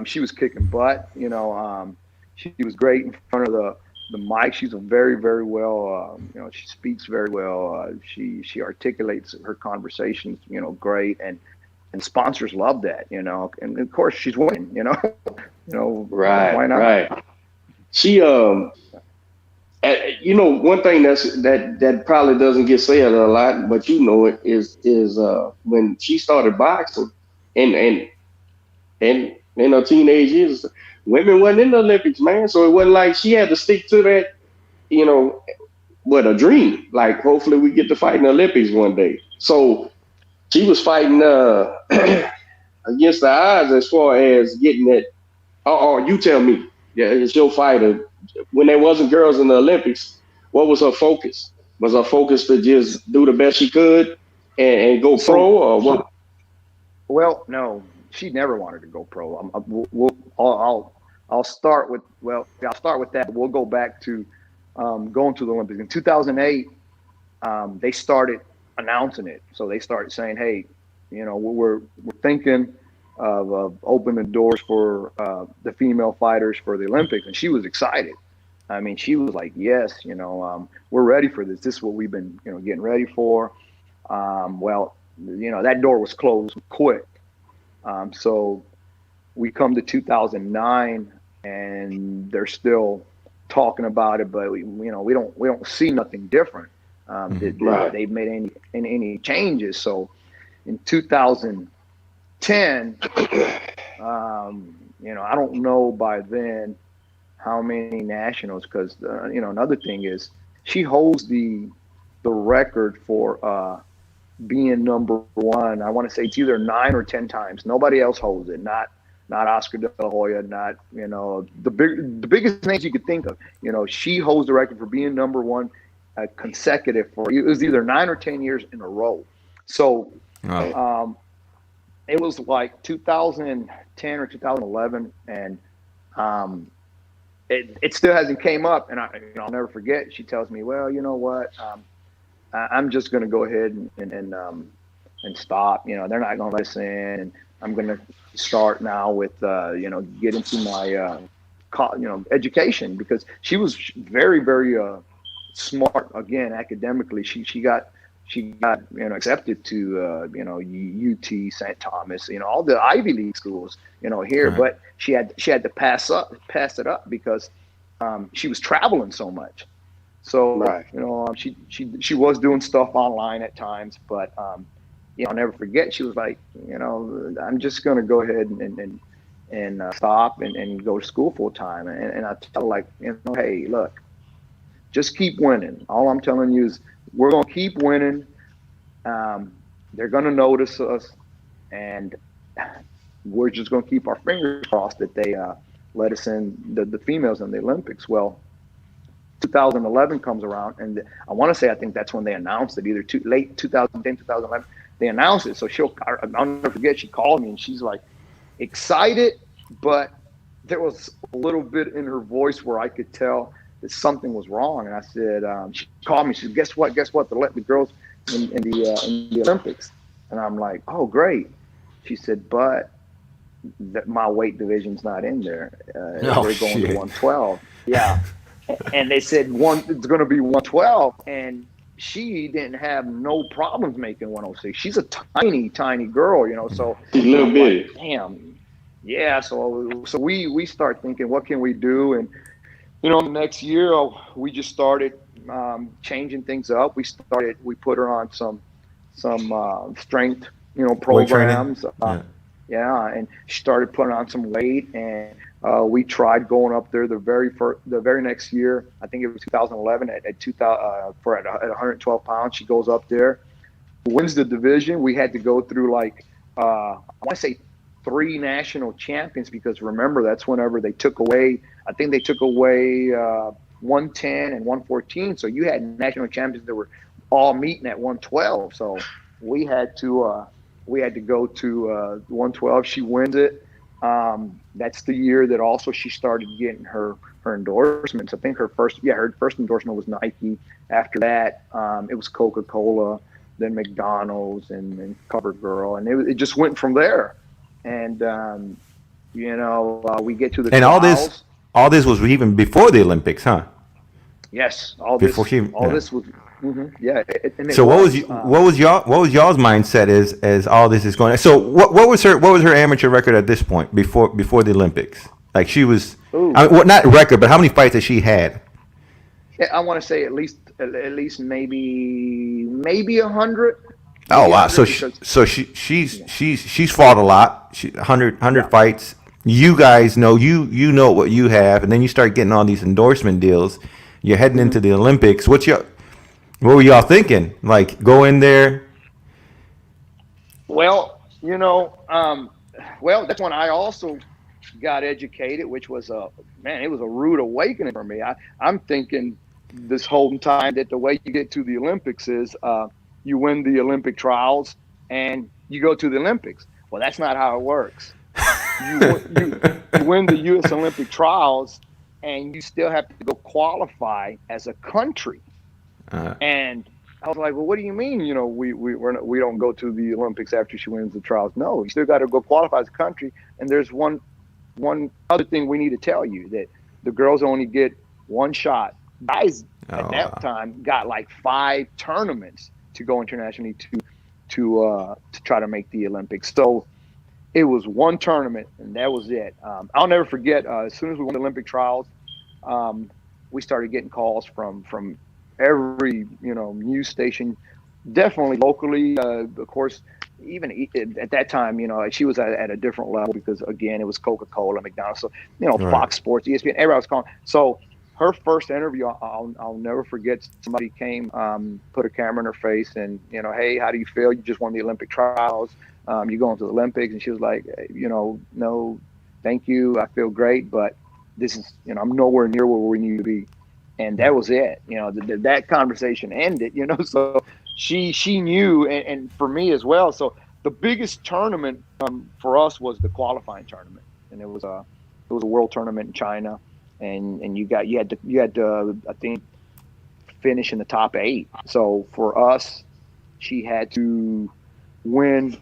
she was kicking butt. She was great in front of the mic. She's a very, very well. She speaks very well. She articulates her conversations. Great, and sponsors love that. And of course she's winning. Right. Why not? Right. She one thing that probably doesn't get said a lot, but it is when she started boxing and in her teenage years, women wasn't in the Olympics, man. So it wasn't like she had to stick to that, you know, what a dream. Like hopefully we get to fight in the Olympics one day. So she was fighting against the odds as far as getting that. Oh, you tell me. Yeah, it's your fighter. When there wasn't girls in the Olympics, what was her focus? Was her focus to just do the best she could and go pro, or what? Well, no, she never wanted to go pro. I'll start with I'll start with that. But we'll go back to going to the Olympics in 2008. They started announcing it, so they started saying, "Hey, we're thinking of opening doors for the female fighters for the Olympics," and she was excited. I mean, she was like, "Yes, we're ready for this. This is what we've been, getting ready for." That door was closed quick. So we come to 2009, and they're still talking about it, but we don't see nothing different. Right. They've made any changes. So in 2010, I don't know by then how many nationals, because another thing is she holds the record for being number 1. I want to say it's either 9 or 10 times. Nobody else holds it. Not Oscar De La Hoya. Not the biggest names you could think of. She holds the record for being number 1 consecutive for, it was either 9 or 10 years in a row. So it was like 2010 or 2011, and it still hasn't came up. And I'll never forget. She tells me, "Well, you know what? I'm just going to go ahead and stop. They're not going to listen, and I'm going to start now with get into my education," because she was very, very smart. Again, academically, she got accepted to UT, St. Thomas, all the Ivy League schools here, Right. but she had to pass it up because she was traveling so much. So, Right. she was doing stuff online at times, but, I'll never forget. She was like, "I'm just going to go ahead and stop and go to school full time." And I tell her, like, "Hey, look, just keep winning. All I'm telling you is we're going to keep winning. They're going to notice us, and we're just going to keep our fingers crossed that they let us in, the females in the Olympics." Well, 2011 comes around, and I want to say, I think that's when they announced it, either late 2010, 2011, they announced it. So I'll never forget, she called me, and she's like excited, but there was a little bit in her voice where I could tell that something was wrong. And I said, she called me, she said, guess what? They let the girls in the Olympics. And I'm like, "Oh, great." She said, "But my weight division's not in there. They're going shit. to 112. Yeah. And they said it's going to be 112, and she didn't have no problems making 106. She's a tiny, tiny girl, So She's a little I'm bitty. like, damn, yeah. So we start thinking, what can we do? And the next year we just started changing things up. We put her on some strength, Weight training? programs. Yeah, and she started putting on some weight, and We tried going up there the very next year. I think it was 2011 at 2000 at 112 pounds. She goes up there, wins the division. We had to go through like I want to say three national champions because remember that's whenever they took away. I think they took away 110 and 114. So you had national champions that were all meeting at 112. So we had to go to 112. She wins it. That's the year that also she started getting her endorsements. I think her first endorsement was Nike. After that, it was Coca-Cola, then McDonald's, and CoverGirl, and it just went from there. And we get to the And trials. all this was even before the Olympics, huh? Yes, Before she, yeah. this was, yeah. And it So was, what was y'all's mindset as all this is going? So what was her amateur record at this point before the Olympics? Like she was, I mean, not record, but how many fights has she had? I want to say at least maybe 100. Oh wow! So she's fought a lot. 100 fights. You guys know you know what you have, and then you start getting all these endorsement deals. You're heading into the Olympics. What were y'all thinking? Like go in there? Well, that's when I also got educated, which was it was a rude awakening for me. I'm thinking this whole time that the way you get to the Olympics is you win the Olympic trials and you go to the Olympics. Well, that's not how it works. You win the U.S. Olympic trials and you still have to go qualify as a country. And I was like, well, what do you mean? We don't go to the Olympics after she wins the trials. No, you still got to go qualify as a country. And there's one other thing we need to tell you that the girls only get one shot. Guys at that time got like 5 tournaments to go internationally to try to make the Olympics. So it was one tournament and that was it. I'll never forget. As soon as we won the Olympic trials, we started getting calls from every news station, definitely locally. Of course, even at that time, she was at a different level because again, it was Coca-Cola, McDonald's, so Right. Fox Sports, ESPN, everybody was calling. So her first interview, I'll never forget. Somebody came, put a camera in her face, and hey, how do you feel? You just won the Olympic trials. You going to the Olympics? And she was like, no, thank you. I feel great, but this is, I'm nowhere near where we need to be. And that was it. That conversation ended. So she knew, and for me as well. So the biggest tournament for us was the qualifying tournament, and it was a world tournament in China, and you had to I think finish in the top 8. So for us, she had to win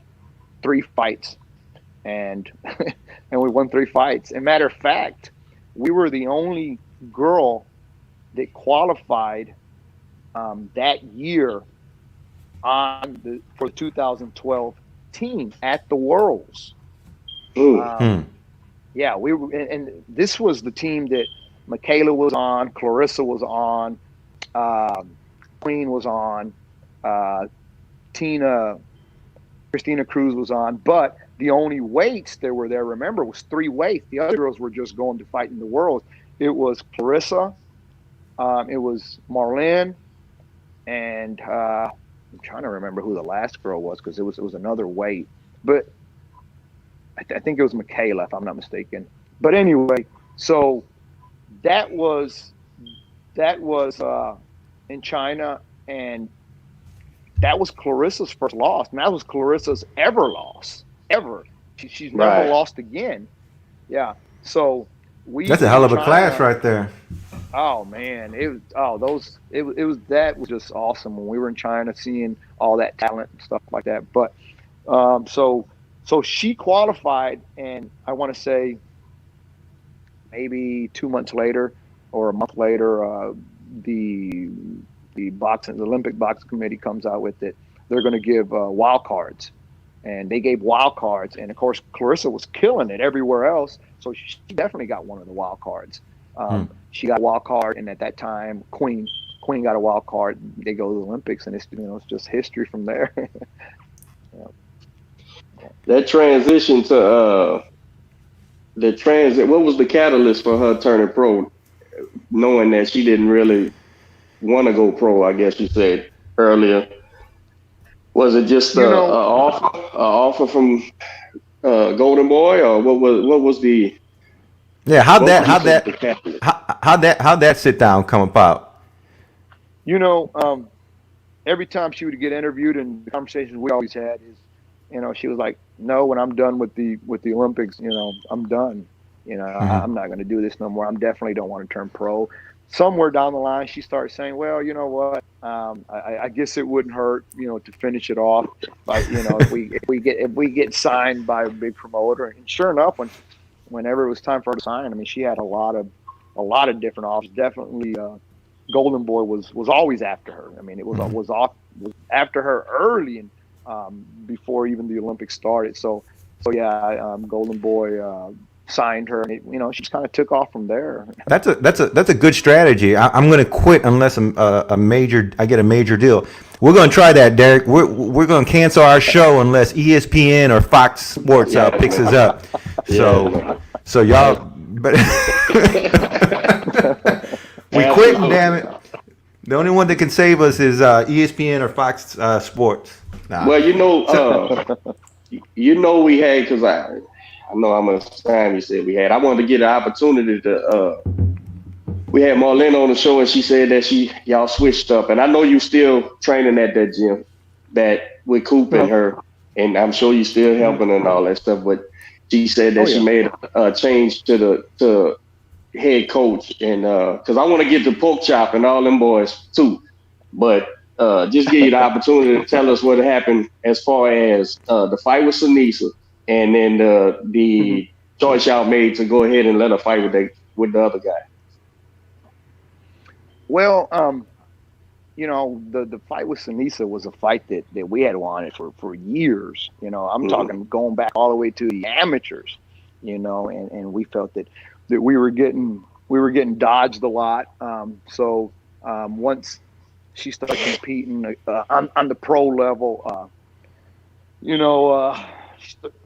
3 fights, and and we won 3 fights. And matter of fact, we were the only girl that qualified that year for the 2012 team at the Worlds. Yeah, we were, and this was the team that Michaela was on, Clarissa was on, Queen was on, Christina Cruz was on, but the only weights that were there, remember, was 3 weights. The other girls were just going to fight in the Worlds. It was Clarissa, it was Marlene, and I'm trying to remember who the last girl was because it was another weight, but I think it was Michaela, if I'm not mistaken. But anyway, so that was in China, and that was Clarissa's first loss, and that was Clarissa's ever loss, ever. She's never lost again. Yeah. So That's a hell of a class right there. Oh man, it was that was just awesome when we were in China, seeing all that talent and stuff like that. But so she qualified, and I want to say maybe 2 months later or a month later, the Olympic boxing committee comes out with it. They're going to give wild cards, and they gave wild cards, and of course Clarissa was killing it everywhere else, so she definitely got one of the wild cards. She got a wild card, and at that time, Queen got a wild card. They go to the Olympics, and it's just history from there. That transition to the transit. What was the catalyst for her turning pro, knowing that she didn't really want to go pro? I guess you said earlier. Was it just You know, a offer from Golden Boy, or what was the Yeah, what would you say was the catalyst? how'd that sit down come about? you know, every time she would get interviewed, and the conversations we always had is, she was like, "No, when I'm done with the Olympics, I'm done. Hmm. I'm not going to do this no more. I'm definitely don't want to turn pro." Somewhere down the line, she started saying, "Well, you know what? I guess it wouldn't hurt, to finish it off, but if we get signed by a big promoter." And sure enough, whenever it was time for her to sign, I mean, she had a lot of different offers. Definitely, Golden Boy was always after her. I mean, it was Hmm. was after her early and before even the Olympics started. So yeah, Golden Boy signed her, and she just kind of took off from there. That's a good strategy. I'm going to quit unless I get a major deal. We're going to try that, Derek. We're going to cancel our show unless ESPN or Fox Sports Yeah, picks us man. up. Yeah, So man. so y'all, but we quitting, damn Absolutely. it. The only one that can save us is ESPN or Fox Sports. Nah. Well, So, we had, because I know how much time you said we had. I wanted to get an opportunity to. We had Marlene on the show, and she said that y'all switched up, and I know you still training at that gym, that with Coop and Uh-huh. her, and I'm sure you still Mhm. helping and all that stuff. But she said Oh that she yeah. made a change to head coach, and because I want to get to pork chop and all them boys too, but just give you the opportunity to tell us what happened as far as the fight with Sinisa, and then Mhm. the choice y'all made to go ahead and let her fight with the other guy. Well, the fight with Sinisa was a fight that we had wanted for years. I'm Hmm. talking going back all the way to the amateurs. And we felt that we were getting dodged a lot. So once she started competing on the pro level, you know,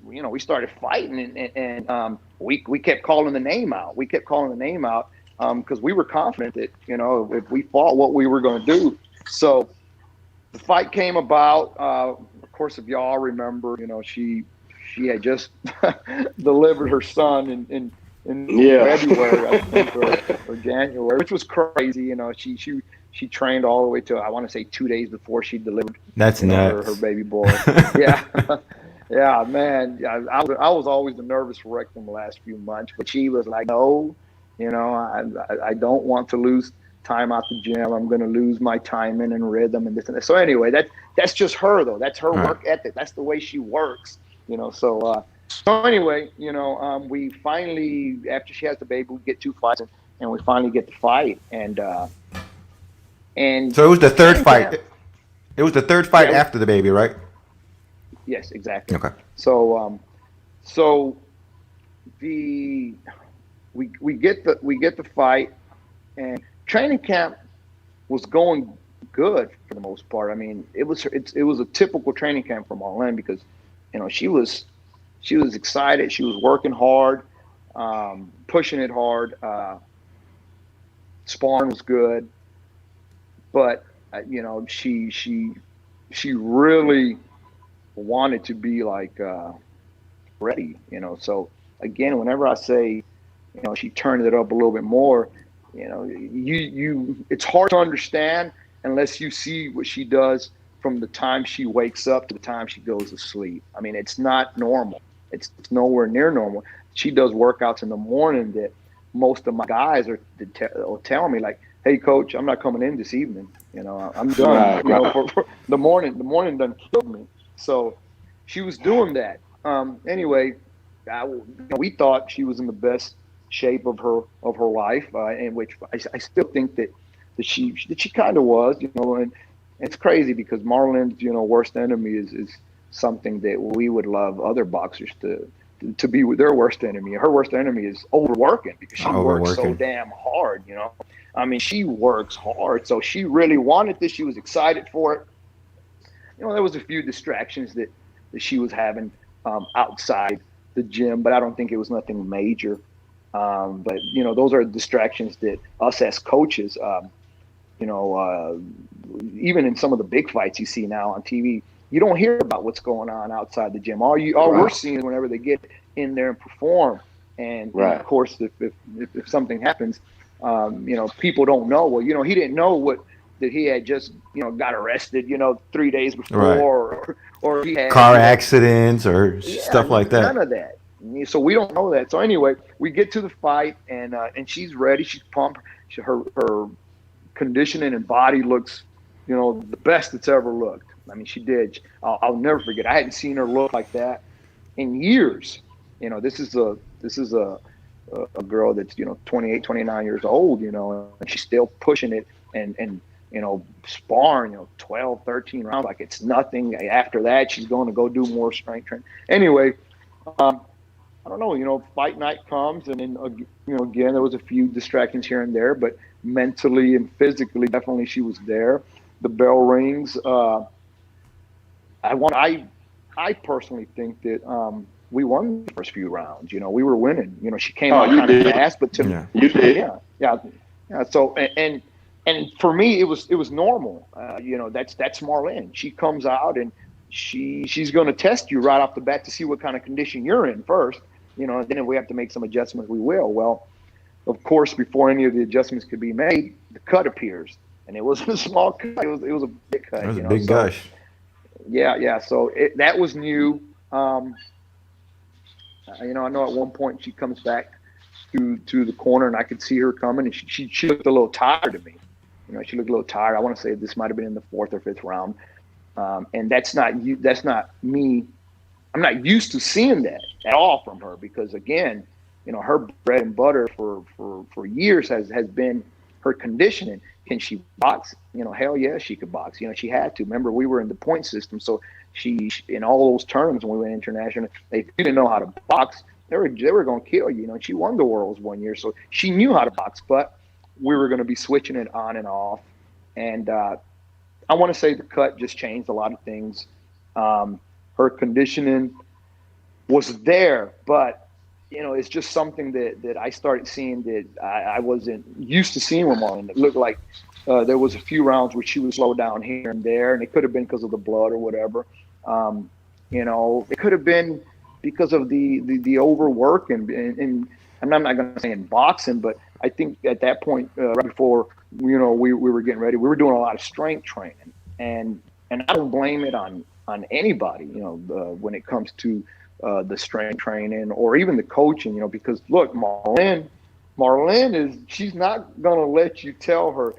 we started fighting, and we kept calling the name out. We kept calling the name out because we were confident that if we fought, what we were going to do. So the fight came about. Of course, if y'all remember, she had just delivered her son in Yeah. February, I think, or January, which was crazy. She trained all the way to, I want to say, 2 days before she delivered, that's her nuts. baby boy. Yeah. Yeah, man. I was always the nervous wreck in the last few months, but she was like, no, I don't want to lose time out the gym. I'm going to lose my timing and rhythm and this and that. So anyway, that's just her though. That's her All right. work ethic. That's the way she works. So anyway, we finally, after she has the baby, we get two fights, and we finally get the fight, and So it was the third training fight. camp. It was the third Yeah, fight after the baby, right? yes, exactly. Okay. So the we get the fight, and training camp was going good for the most part. I mean, it was a typical training camp for Marlene because she was excited. She was working hard, pushing it hard. Sparring was good, but she really wanted to be like ready. So again, whenever I say she turned it up a little bit more, it's hard to understand unless you see what she does from the time she wakes up to the time she goes to sleep. I mean, it's not normal. It's nowhere near normal. She does workouts in the morning that most of my guys will tell me like, "Hey, coach, I'm not coming in this evening. I'm done. Right. Right. For the morning. The morning done killed me." So she was doing that. Anyway, we thought she was in the best shape of her life, in which I still think that she kind of was, and it's crazy because Marlon's worst enemy is something that we would love other boxers to be with their worst enemy. Her worst enemy is overworking because she works so Overworking. damn hard. I mean, she works hard, so she really wanted this. She was excited for it. There was a few distractions that she was having outside the gym, but I don't think it was nothing major. But those are distractions that us as coaches, you know, uh, even in some of the big fights you see now on TV, you don't hear about what's going on outside the gym. All we're Right. seeing is whenever they get in there and perform, and of Right. course, if something happens, people don't know. Well, he didn't know that he had just got arrested, 3 days Right. before, or he had Car accidents or yeah, stuff like none that. of that. So we don't know that. So anyway, we get to the fight, and she's ready. She's pumped. Her conditioning and body looks, the best it's ever looked. I mean, she did. I'll never forget. I hadn't seen her look like that in years. This is a girl that's 28, 29 years old. And she's still pushing it and sparring 12, 13 rounds like it's nothing. After that, she's going to go do more strength training. Anyway, I don't know. Fight night comes, and then again there was a few distractions here and there, but mentally and physically, definitely she was there. The bell rings. I personally think that we won the first few rounds. We were winning. She came Oh, out you kind of did. fast, but Yeah. You did. yeah. So and for me, it was normal. That's Marlene. She comes out and she's going to test you right off the bat to see what kind of condition you're in first. And then if we have to make some adjustments, we will. Well, of course, before any of the adjustments could be made, the cut appears, and it wasn't a small cut. It was a big cut. That was a big So gush. yeah. So that was new. I know at one point she comes back to the corner, and I could see her coming, and she looked a little tired to me. She looked a little tired. I want to say this might have been in the fourth or fifth round, and that's not me. I'm not used to seeing that at all from her because, again, her bread and butter for years has been her conditioning. Can she box? Hell yeah, she could box. She had to. Remember, we were in the point system, so she in all those tournaments when we went international, they didn't know how to box. They were going to kill you. And she won the Worlds one year, so she knew how to box. But we were going to be switching it on and off, and I want to say the cut just changed a lot of things. Her conditioning was there, but it's just something that I started seeing that I wasn't used to seeing with Marlon. It looked like there was a few rounds where she would slow down here and there, and it could have been because of the blood or whatever. It could have been because of the overwork and I'm not going to say in boxing, but I think at that point, right before we were getting ready, we were doing a lot of strength training, and I don't blame it on anybody, when it comes to the strength training or even the coaching, because look, Marlene she's not gonna let you tell her,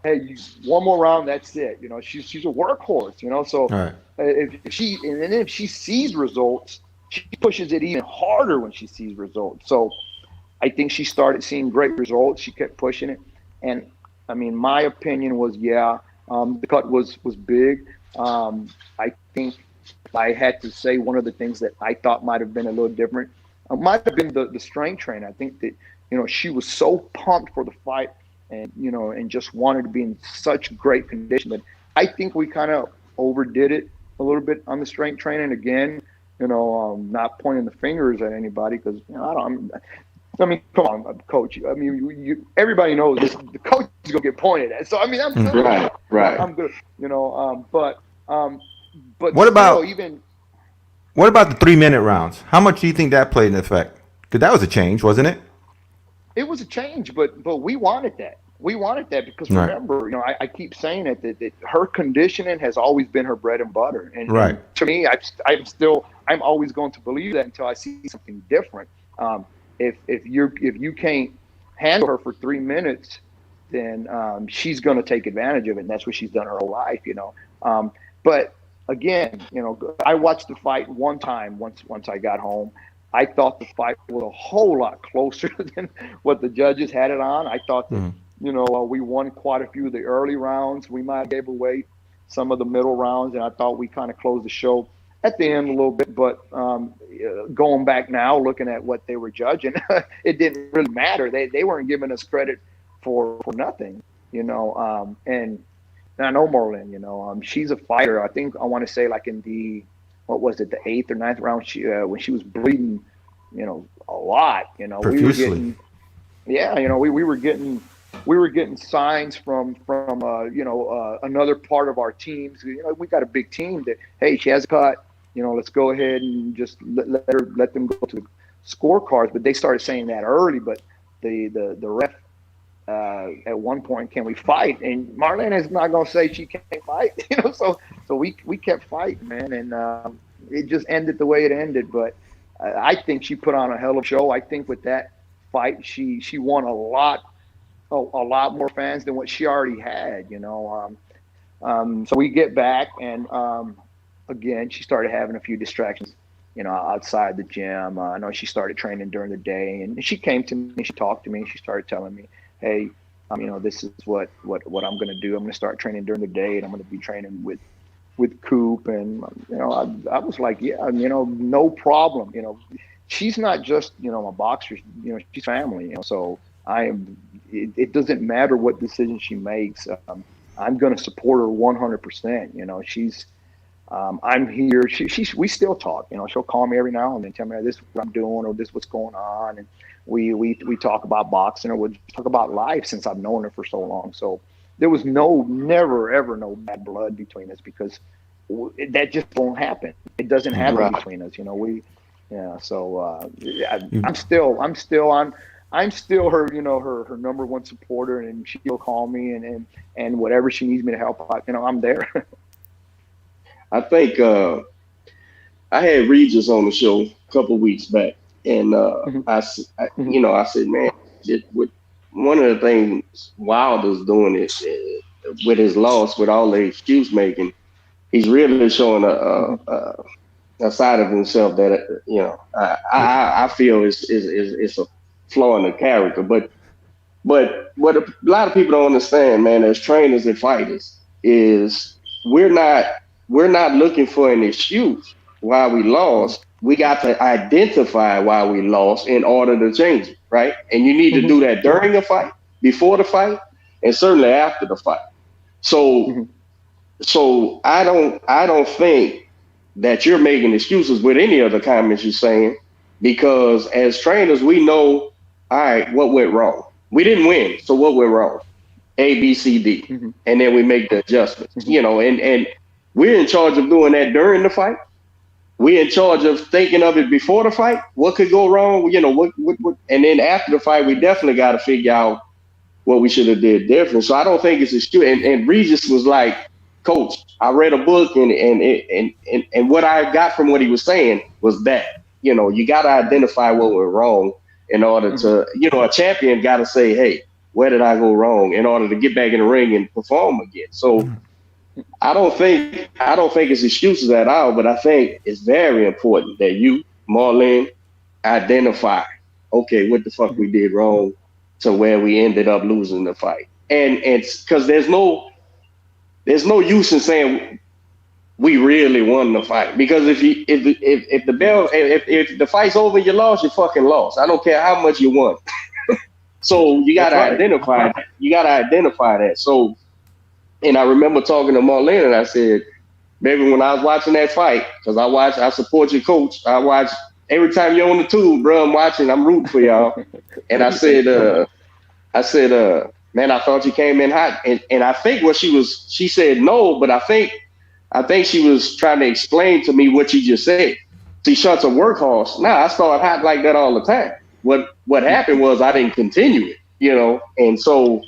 hey, one more round, that's it. She's a workhorse. So All right. if she sees results, she pushes it even harder when she sees results. So I think she started seeing great results. She kept pushing it, and I mean, my opinion was, the cut was big. I think if I had to say one of the things that I thought might have been a little different, might have been the strength training. I think that she was so pumped for the fight, and and just wanted to be in such great condition that I think we kind of overdid it a little bit on the strength training. Again, not pointing the fingers at anybody because I mean, come on, coach. I mean, everybody knows this, the coach is gonna get pointed at. So I mean, I'm good. Right. I'm good. But What still, about even what about the 3 minute rounds? How much do you think that played an effect? Because that was a change, wasn't it? it was a change, but we wanted that. We wanted that because Right. remember, I keep saying it that her conditioning has always been her bread and butter, Right. and to me, I'm always going to believe that until I see something different. If you can't handle her for 3 minutes, then she's going to take advantage of it, and that's what she's done her whole life. But again, I watched the fight one time once I got home. I thought the fight was a whole lot closer than what the judges had it on. I thought that, we won quite a few of the early rounds. We might have gave away some of the middle rounds, and I thought we kind of closed the show at the end a little bit. But going back now, looking at what they were judging, it didn't really matter. They weren't giving us credit for nothing, and I know Marlene, she's a fighter. I think I want to say like in the what was it, the 8th or 9th round, when she was bleeding, a lot. We were Profusely. getting, yeah, we were getting signs from another part of our teams. We got a big team that, hey, she has a cut. Let's go ahead and just let them go to the scorecards. But they started saying that early. But the ref at one point, can we fight? And Marlene is not going to say she can't fight. So we kept fighting, man, and it just ended the way it ended. But I think she put on a hell of a show. I think with that fight, she won a lot more fans than what she already had. So we get back, and again, she started having a few distractions, outside the gym. I know she started training during the day, and she came to me, she talked to me, she started telling me, hey, this is what I'm going to do. I'm going to start training during the day, and I'm going to be training with Coop. And, I was like, yeah, no problem. She's not just, a boxer, she's family, so it doesn't matter what decision she makes. I'm going to support her 100%. She's, I'm here. We still talk. She'll call me every now and then, tell me this is what I'm doing or this what's going on, and we talk about boxing, or we'll talk about life, since I've known her for so long. So there was never ever no bad blood between us, because that just won't happen. It doesn't happen between us. So I'm still her, her number one supporter, and she'll call me and whatever she needs me to help out, I'm there. I think I had Regis on the show a couple of weeks back, and I said, man, one of the things Wilder's doing is with his loss, with all the excuse making, he's really showing a side of himself that I feel is a flaw in the character. But what a lot of people don't understand, man, as trainers and fighters, is we're not looking for an excuse why we lost. We got to identify why we lost in order to change it, right? And you need to do that during the fight, before the fight, and certainly after the fight. So I don't think that you're making excuses with any of the comments you're saying, because as trainers, we know, all right, what went wrong. We didn't win, so what went wrong? A, B, C, D, and then we make the adjustments. And we're in charge of doing that during the fight. We're in charge of thinking of it before the fight. What could go wrong? What, and then after the fight, we definitely got to figure out what we should have did different. So I don't think it's a excuse. And Regis was like, Coach, I read a book, and what I got from what he was saying was that, you got to identify what went wrong in order to, a champion got to say, hey, where did I go wrong, in order to get back in the ring and perform again. So I don't think it's excuses at all, but I think it's very important that you, Marlene, identify, okay, what the fuck we did wrong to where we ended up losing the fight. And because there's no use in saying we really won the fight, because if the fight's over, you lost, you fucking lost. I don't care how much you won. So you got to identify that. You got to identify that. So, and I remember talking to Marlene, and I said, baby, when I was watching that fight, because I support your coach. I watch every time you're on the tube, bro. I'm watching. I'm rooting for y'all. And I said, man, I thought you came in hot. And I think she said no, but I think she was trying to explain to me what you just said. See, Shot's a workhorse. Nah, I start hot like that all the time. What happened was I didn't continue it, and so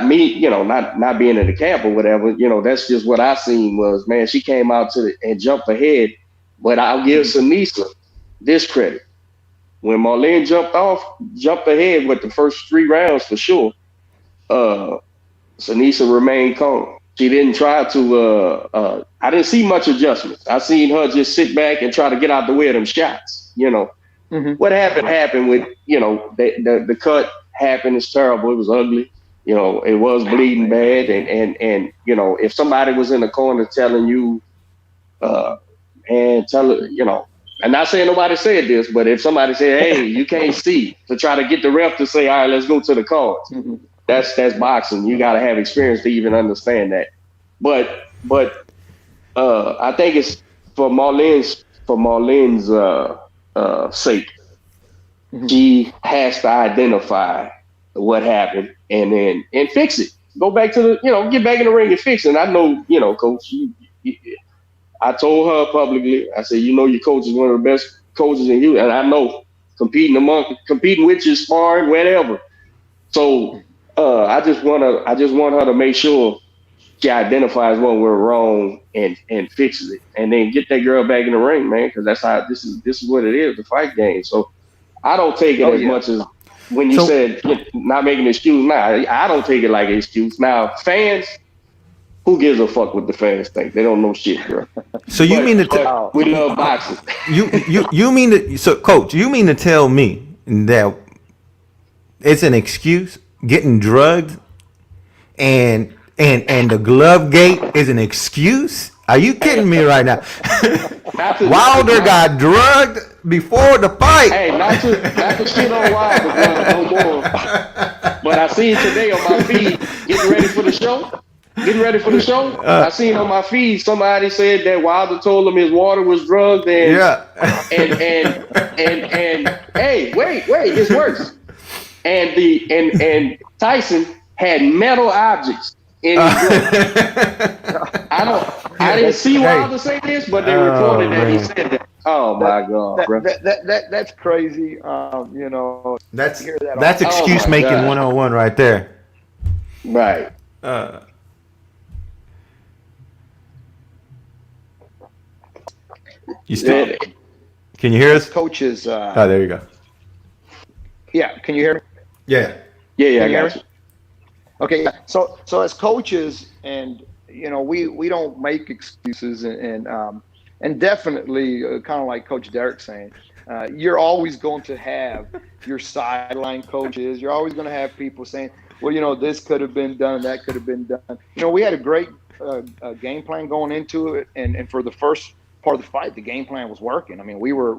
me, not being in the camp or whatever, that's just what I seen was, man, she came out and jumped ahead. But I'll give Sinisa this credit. When Marlene jumped ahead with the first 3 rounds for sure, Sinisa remained calm. She didn't try to, I didn't see much adjustments. I seen her just sit back and try to get out the way of them shots, What happened with, the cut happened. It's terrible. It was ugly. It was bleeding bad. And if somebody was in the corner telling you, and tell it, I'm not saying nobody said this, but if somebody said, hey, you can't see, to try to get the ref to say, all right, let's go to the cards. That's boxing. You got to have experience to even understand that. But I think for Marlene's sake, Mhm. she has to identify what happened and fix it. Go back to get back in the ring and fix it. And I know, coach, I told her publicly, I said, your coach is one of the best coaches in you, and I know competing with you, sparring, whatever. So I just want her to make sure she identifies what went wrong and fixes it, and then get that girl back in the ring, man, because that's how this is what it is, the fight game. So I don't take it Oh as yeah. much as when you So said not making an excuse. Now I don't take it like an excuse. Now fans, who gives a fuck what the fans think? They don't know shit, bro. so you But mean to but Oh, we love boxing. you mean to so coach, you mean to tell me that it's an excuse getting drugged and the glove gate is an excuse? Are you kidding me right now? Not to, not to, Wilder not, got drugged before the fight. hey, not to shit on Wilder, bro, no more. But I seen today on my feed, getting ready for the show. Getting ready for the show. I seen on my feed somebody said that Wilder told him his water was drugged Yeah. and hey, wait, it's worse. And Tyson had metal objects in his glove. I didn't see Hey. Wilder say this, but they Oh reported that he man. said that. Oh that my god, bro. that's crazy. You That's hear that that's often. Oh excuse my making god. 101 right there. Right. Uh, you still That- can you hear As us? coaches, Oh, there you go. yeah, can you hear me? Yeah. yeah, Can I you hear got me? you. Okay, yeah. So as coaches, and we don't make excuses, and definitely kind of like Coach Derek saying, you're always going to have your sideline coaches. You're always going to have people saying, well, this could have been done, that could have been done. We had a great game plan going into it, and for the first part of the fight, the game plan was working. I mean, we were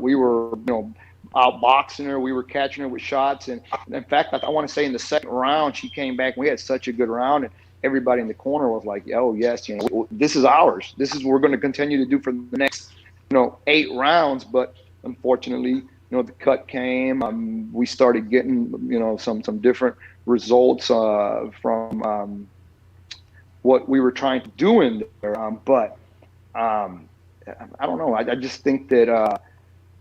out boxing her, we were catching her with shots, and in fact, I want to say in the second round, she came back. We had such a good round, and everybody in the corner was like, "Oh yes, this is ours. This is what we're going to continue to do for the next, 8 rounds." But unfortunately, the cut came. We started getting, some different results from what we were trying to do in there. But I don't know. I just think that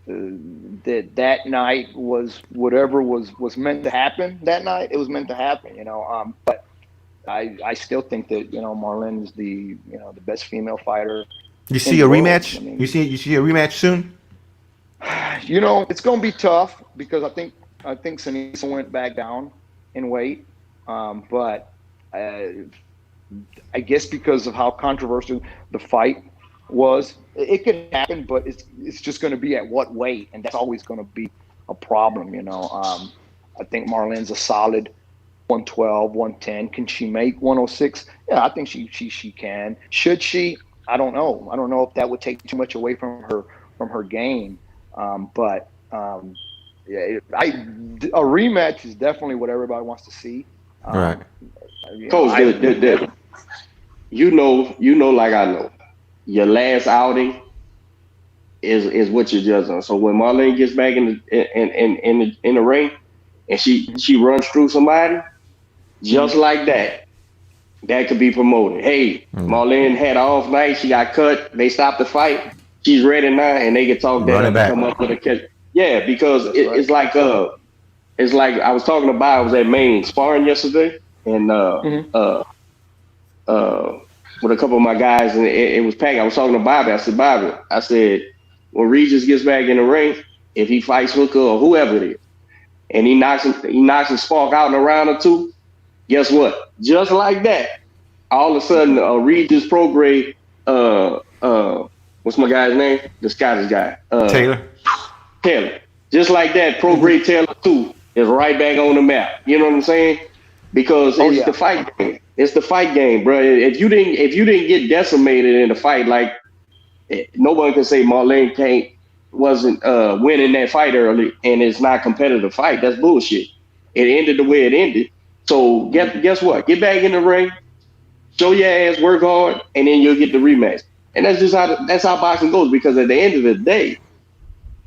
that night was whatever was meant to happen. That night, it was meant to happen. But I still think that Marlene is the best female fighter You in see the a world. I rematch? mean, You see a rematch soon? it's going to be tough because I think Sanisa went back down in weight, but I guess because of how controversial the fight was, it could happen. But it's just going to be at what weight, and that's always going to be a problem. I think Marlene's a solid 112, 110. Can she make 106? Yeah, I think she can. Should she? I don't know. I don't know if that would take too much away from her game. But yeah, a rematch is definitely what everybody wants to see. Right. Um, Coach, like I know, your last outing is what you're judging on. So when Marlene gets back in the ring and she runs through somebody just Mhm. like that could be promoted. Hey, Mm. Marlene had an off night. She got cut. They stopped the fight. She's ready now, and they can talk that Run it up and back. come up with a catch. Yeah, because That's right. it's like I was talking about. I was at Maine sparring yesterday, and Hmm. uh, with a couple of my guys, and it was packed. I was talking to Bobby. I said, Bobby, when Regis gets back in the ring, if he fights Hooker or whoever it is, and he knocks his spark out in a round or two, guess what? Just like that, all of a sudden, Regis Prograde, uh, uh, what's my guy's name? The Scottish guy, Taylor. Taylor. Just like that, Hmm. Prograde Taylor too is right back on the map. You know what I'm saying? Because Oh it's the yeah. fight game. It's the fight game, bro. If you didn't get decimated in the fight, like no one can say Marlene can't wasn't winning that fight early and it's not a competitive fight. That's bullshit. It ended the way it ended. So Hmm. guess what? Get back in the ring, show your ass, work hard, and then you'll get the rematch. And that's how boxing goes. Because at the end of the day,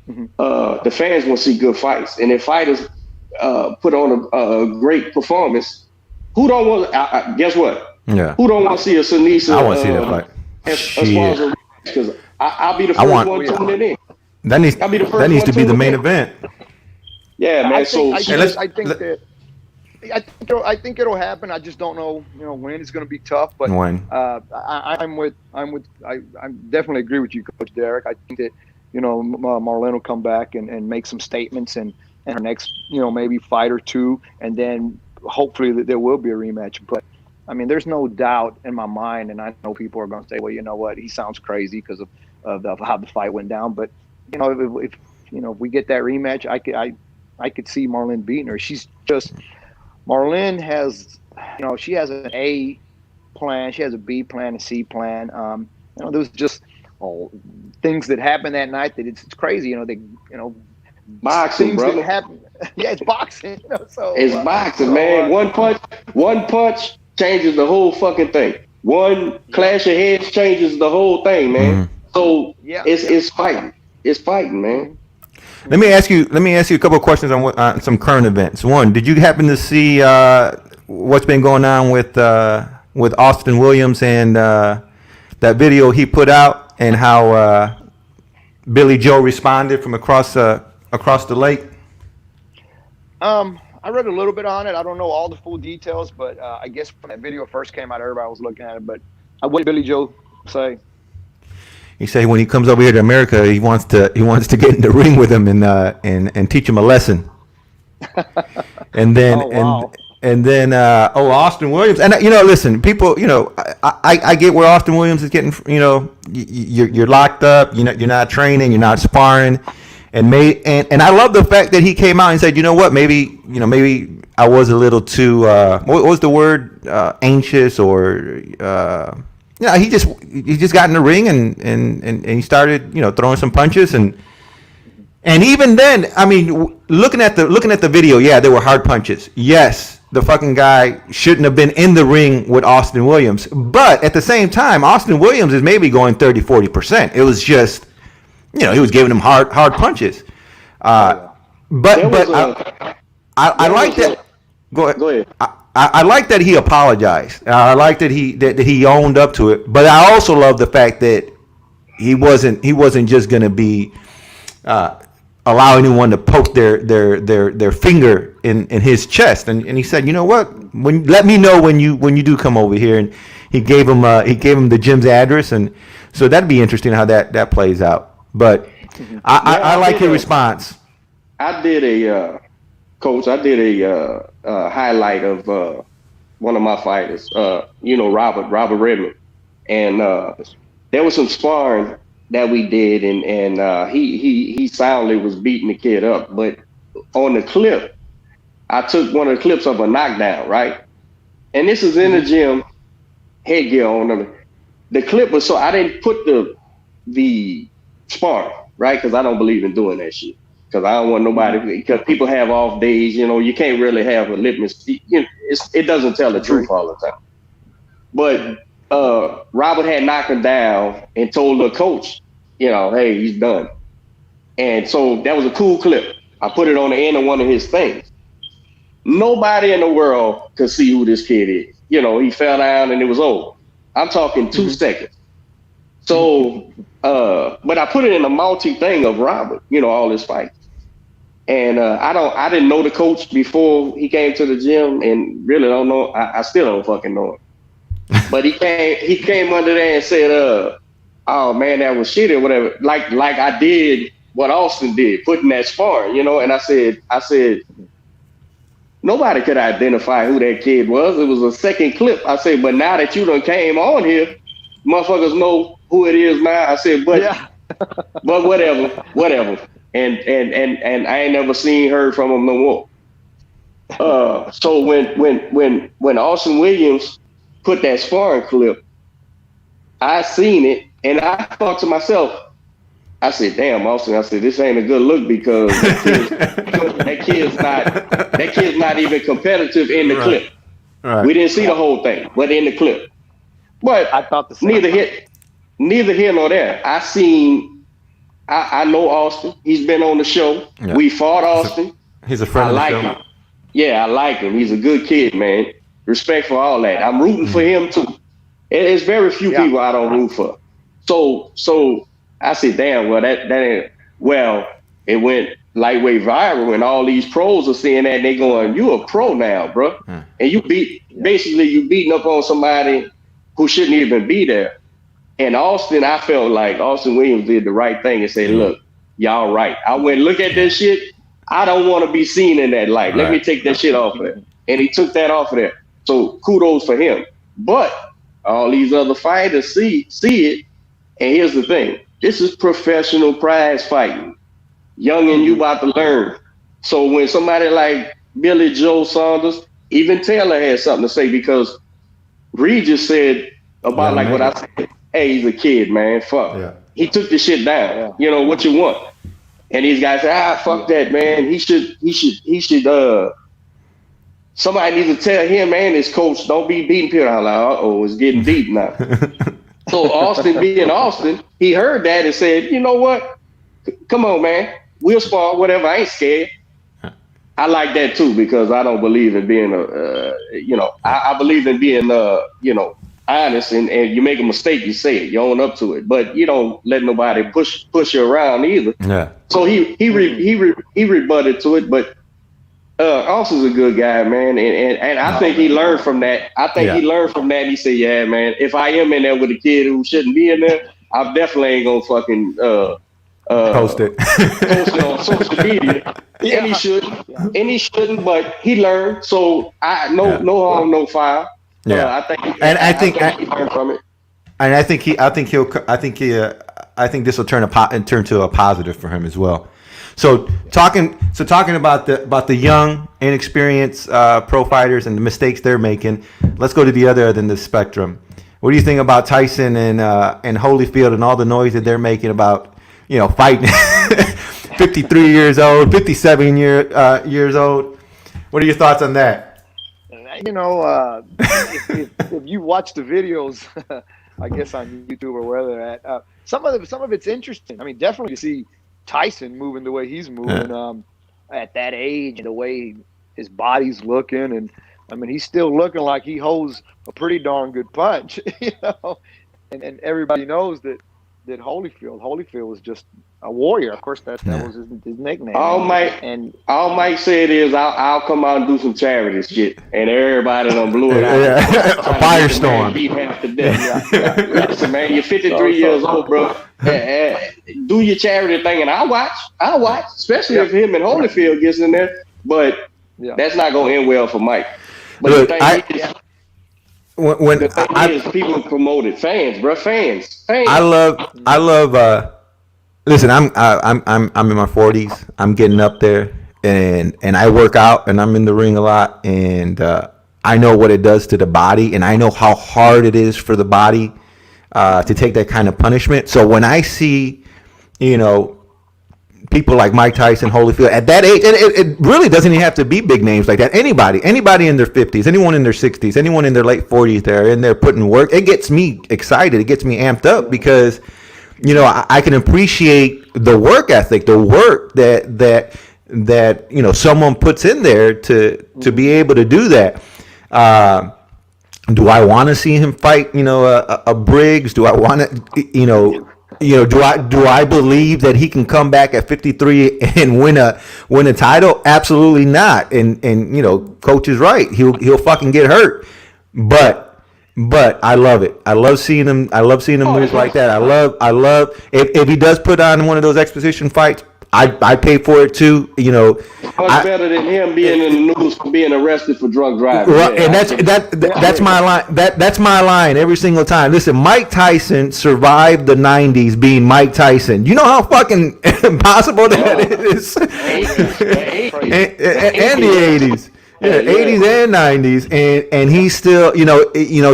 the fans want to see good fights, and if fighters put on a great performance, who don't want? Guess what? Yeah. Who don't want to see a Sinisa? I want to see that fight. As far as because I'll be the first one tuning in. That needs to be the main event. Yeah, man. I think it'll happen. I just don't know, when it's going to be tough. But when I definitely agree with you, Coach Derek. I think that Marlene will come back and make some statements and her next maybe fight or two, and then hopefully that there will be a rematch. But I mean, there's no doubt in my mind, and I know people are going to say, well, you know what, he sounds crazy because of how the fight went down. But if we get that rematch, I could see Marlene beating her. She's just Marlene has she has an A plan, she has a B plan, a C plan. There was just things that happened that night that it's crazy. Boxing, things brother. that happen. Yeah, it's boxing. So it's boxing, man. One punch changes the whole fucking thing. One clash of heads changes the whole thing, man. So it's fighting. It's fighting, man. Let me ask you a couple of questions on some current events. One, did you happen to see what's been going on with Austin Williams and that video he put out, and how Billy Joe responded from across the lake? I read a little bit on it. I don't know all the full details, but I guess when that video first came out, everybody was looking at it. But what did Billy Joe say? He said when he comes over here to America, he wants to get in the ring with him and teach him a lesson. And then Austin Williams, and listen, people, I get where Austin Williams is getting. You're locked up. You're not training. You're not sparring. And I love the fact that he came out and said, you know what, maybe I was a little too what was the word, anxious, or he just got in the ring and he started throwing some punches, and even then, I mean, looking at the video, yeah, there were hard punches. Yes, the fucking guy shouldn't have been in the ring with Austin Williams, but at the same time, Austin Williams is maybe going 30-40%. It was just he was giving him hard punches. I like that. Go ahead. I like that he apologized. I like that he owned up to it. But I also love the fact that he wasn't just going to be allow anyone to poke their finger in his chest. And he said, you know what? Let me know when you do come over here. And he gave him the gym's address, and so that'd be interesting how that plays out. But I like his response. I did a highlight of one of my fighters, Robert Redmond, and there was some sparring that we did, and he soundly was beating the kid up. But on the clip, I took one of the clips of a knockdown, right? And this is in the gym, headgear on. The clip was, so I didn't put the sparring, right? Because I don't believe in doing that shit. Because I don't want nobody, because people have off days, you can't really have a litmus. It doesn't tell the truth all the time. But Robert had knocked him down and told the coach, hey, he's done. And so that was a cool clip. I put it on the end of one of his things. Nobody in the world could see who this kid is. He fell down and it was over. I'm talking 2 seconds. So, but I put it in a multi thing of Robert, all his fights. And I didn't know the coach before he came to the gym, and really don't know. I still don't fucking know him. But he came under there and said, oh man, that was shit or whatever. Like I did what Austin did, putting that sparring, and I said, nobody could identify who that kid was. It was a second clip. I said, but now that you done came on here, motherfuckers know who it is now. I said, but whatever. And I ain't never heard from him no more. So when Austin Williams put that sparring clip, I seen it and I thought to myself, I said, damn, Austin, I said, this ain't a good look, because that kid's not even competitive in the clip. Right. We didn't see the whole thing, but in the clip. But I thought the same. neither here nor there. I know Austin. He's been on the show. Yeah. We fought Austin. He's a friend I of the like show. him. Yeah, I like him. He's a good kid, man. Respect for all that. I'm rooting for him too. There's very few people I don't root for. So I said, damn, well that ain't well, it went lightweight viral and all these pros are seeing that and they going, you a pro now, bro. And you beating up on somebody who shouldn't even be there. And Austin, I felt like Austin Williams did the right thing and said, look, y'all right. I went look at this shit. I don't want to be seen in that light. Let me take that shit off of there. And he took that off of there. So kudos for him. But all these other fighters see it. And here's the thing. This is professional prize fighting. Young and you about to learn. So when somebody like Billy Joe Saunders, even Taylor had something to say because Reed just said about what I said. Hey, he's a kid, man. Fuck. Yeah. He took the shit down. Yeah. You know what you want. And these guys say, fuck that, man. He should somebody needs to tell him and his coach, don't be beating people. I'm like, it's getting deep now. So Austin being Austin, he heard that and said, you know what? Come on, man. We'll spar, whatever. I ain't scared. I like that too because I don't believe in being I believe in being honest and you make a mistake, you say it, you own up to it, but you don't let nobody push you around either. Yeah. So he rebutted to it, but Austin's a good guy, man, and I think he learned from that. He learned from that. And he said, yeah, man, if I am in there with a kid who shouldn't be in there, I definitely ain't gonna fucking post it on social media. And he shouldn't. And he shouldn't, but he learned. So no harm, no foul. Yeah, I think he learned from it. And I think this will turn to a positive for him as well. So talking about the young, inexperienced pro fighters and the mistakes they're making. Let's go to the other end of the spectrum. What do you think about Tyson and Holyfield and all the noise that they're making about fighting 53 years old, 57 years old? What are your thoughts on that? If you watch the videos, I guess on YouTube or wherever they're at, some of it's interesting. I mean, definitely to see Tyson moving the way he's moving at that age, and the way his body's looking, and I mean, he's still looking like he holds a pretty darn good punch, and everybody knows that Holyfield was just a warrior. Of course, that was his nickname. All Mike said is, I'll come out and do some charity shit, and everybody done blew it out. A firestorm. Beat half to death. Listen, man, you're 53 years old, bro. Do your charity thing, and I'll watch, especially if him and Holyfield gets in there. But that's not gonna end well for Mike. But look, the thing is, people promoted fans, bro. Fans. I love. Listen, I'm in my 40s. I'm getting up there, and I work out, and I'm in the ring a lot, and I know what it does to the body, and I know how hard it is for the body to take that kind of punishment. So when I see, people like Mike Tyson, Holyfield at that age, and it really doesn't even have to be big names like that. Anybody in their 50s, anyone in their 60s, anyone in their late 40s, they're in there putting work. It gets me excited. It gets me amped up because, I can appreciate the work ethic, the work that someone puts in there to be able to do that. Do I want to see him fight, a Briggs? Do I want to, do I believe that he can come back at 53 and win a title? Absolutely not. And coach is right. He'll fucking get hurt. But I love it. I love seeing him. Move like that. I love if he does put on one of those exposition fights. I pay for it too. Much better than him being in the news for being arrested for drunk driving. Right, and that's my line. That's my line every single time. Listen, Mike Tyson survived the '90s being Mike Tyson. You know how fucking impossible that is. And the '80s. Yeah, 80s and 90s, and he's still,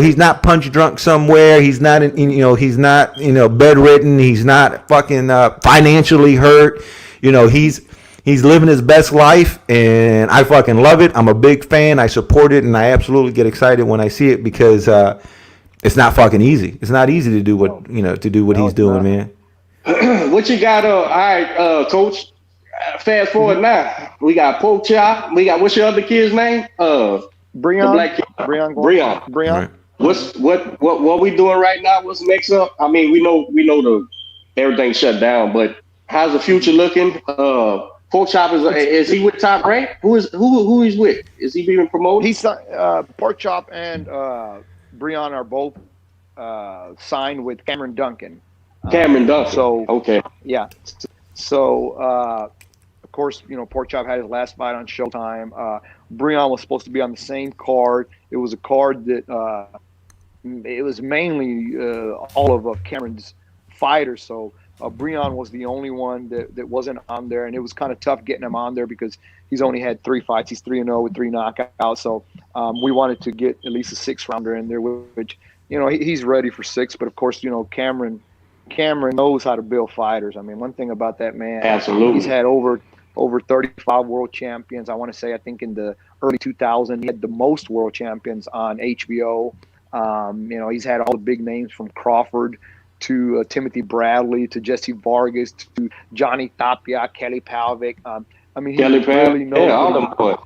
he's not punch drunk somewhere. He's not, he's not, bedridden. He's not fucking financially hurt. He's living his best life, and I fucking love it. I'm a big fan. I support it, and I absolutely get excited when I see it because it's not fucking easy. It's not easy to do what he's it's doing, not. man. What you got? All right, Coach. Fast forward now. We got Pork Chop. We got what's your other kid's name? The Breon, black kid. Breon, Breon. Breon. Right. What we doing right now? What's next up? I mean, we know the everything shut down, but how's the future looking? Pork Chop is he with Top Rank? Who he's with? Is he being promoted? He's Pork Chop and Breon are both signed with Cameron Duncan. Cameron Duncan. So Okay. yeah, so of course, Pork Chop had his last fight on Showtime. Breon was supposed to be on the same card. It was a card that it was mainly all of Cameron's fighters. So Breon was the only one that wasn't on there, and it was kind of tough getting him on there because he's only had 3 fights. He's 3-0 with 3 knockouts. So we wanted to get at least a 6-rounder in there, which he's ready for 6. But of course, Cameron knows how to build fighters. I mean, one thing about that man, Absolutely, he's had over 35 world champions. I think in the early 2000s, he had the most world champions on HBO. He's had all the big names from Crawford to Timothy Bradley to Jesse Vargas to Johnny Tapia, Kelly Palvic. He really knows. Yeah, all them boys.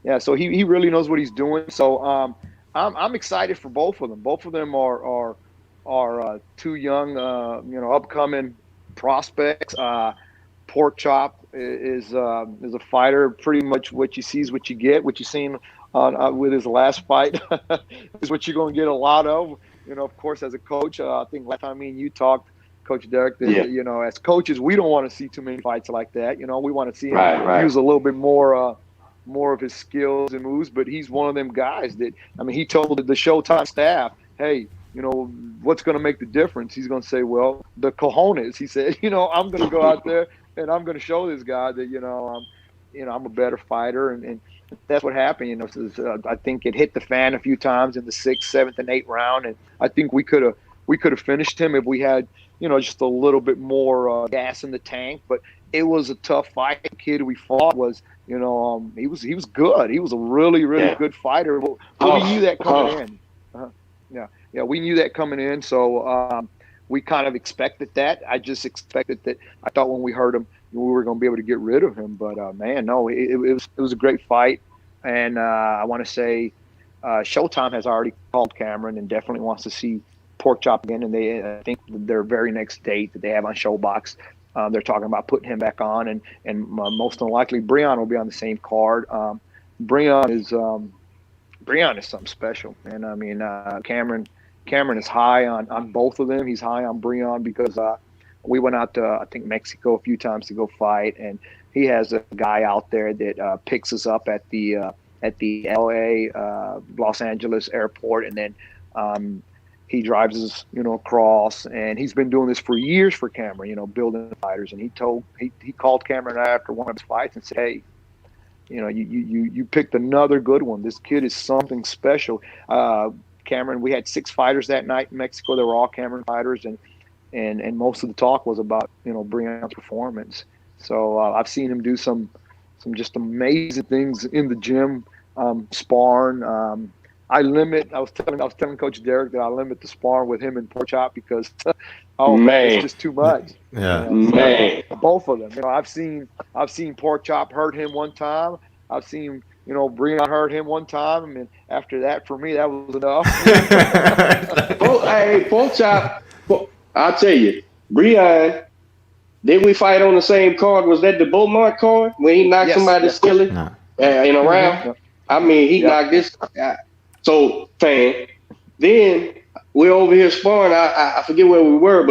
Yeah, so he really knows what he's doing. So I'm excited for both of them. Both of them are 2 young, upcoming prospects. Pork Chop is a fighter. Pretty much what you see is what you get. What you seen with his last fight is what you're going to get a lot of. Of course, as a coach, I think last time me and you talked, Coach Derek, that, as coaches, we don't want to see too many fights like that. We want to see him use a little bit more of his skills and moves. But he's one of them guys that, he told the Showtime staff, hey, what's going to make the difference? He's going to say, well, the cojones. He said, I'm going to go out there and I'm going to show this guy that, I'm a better fighter. And that's what happened. I think it hit the fan a few times in the 6th, 7th, and 8th round. And I think we could have finished him if we had, just a little bit more gas in the tank. But it was a tough fight. The kid we fought was, he was good. He was a really, really good fighter. But we knew that coming in. Yeah, we knew that coming in, so we kind of expected that. I just expected that. I thought when we heard him, we were going to be able to get rid of him. But man, no, it was a great fight, and I want to say Showtime has already called Cameron and definitely wants to see Pork Chop again. And I think their very next date that they have on Showbox, they're talking about putting him back on, and most unlikely Breon will be on the same card. Breon is something special, and Cameron is high on both of them. He's high on Breon because we went out to, I think, Mexico a few times to go fight, and he has a guy out there that picks us up at the LA, Los Angeles airport, and then he drives us, across, and he's been doing this for years for Cameron, building fighters. And he called Cameron after one of his fights and said, hey, you picked another good one. This kid is something special. Cameron, we had 6 fighters that night in Mexico. They were all Cameron fighters, and most of the talk was about Breon's performance. So I've seen him do some just amazing things in the gym, sparring. I was telling Coach Derek that I limit the sparring with him and Pork Chop because it's just too much. Yeah, man. Both of them. I've seen Pork Chop hurt him one time. I've seen Breon hurt him one time, and after that, for me, that was enough. Hey, Pork Chop, I'll tell you, Breon, did we fight on the same card? Was that the Beaumont card when he knocked somebody skillet in a round? He knocked this. So, fan, then we're over here sparring. I forget where we were,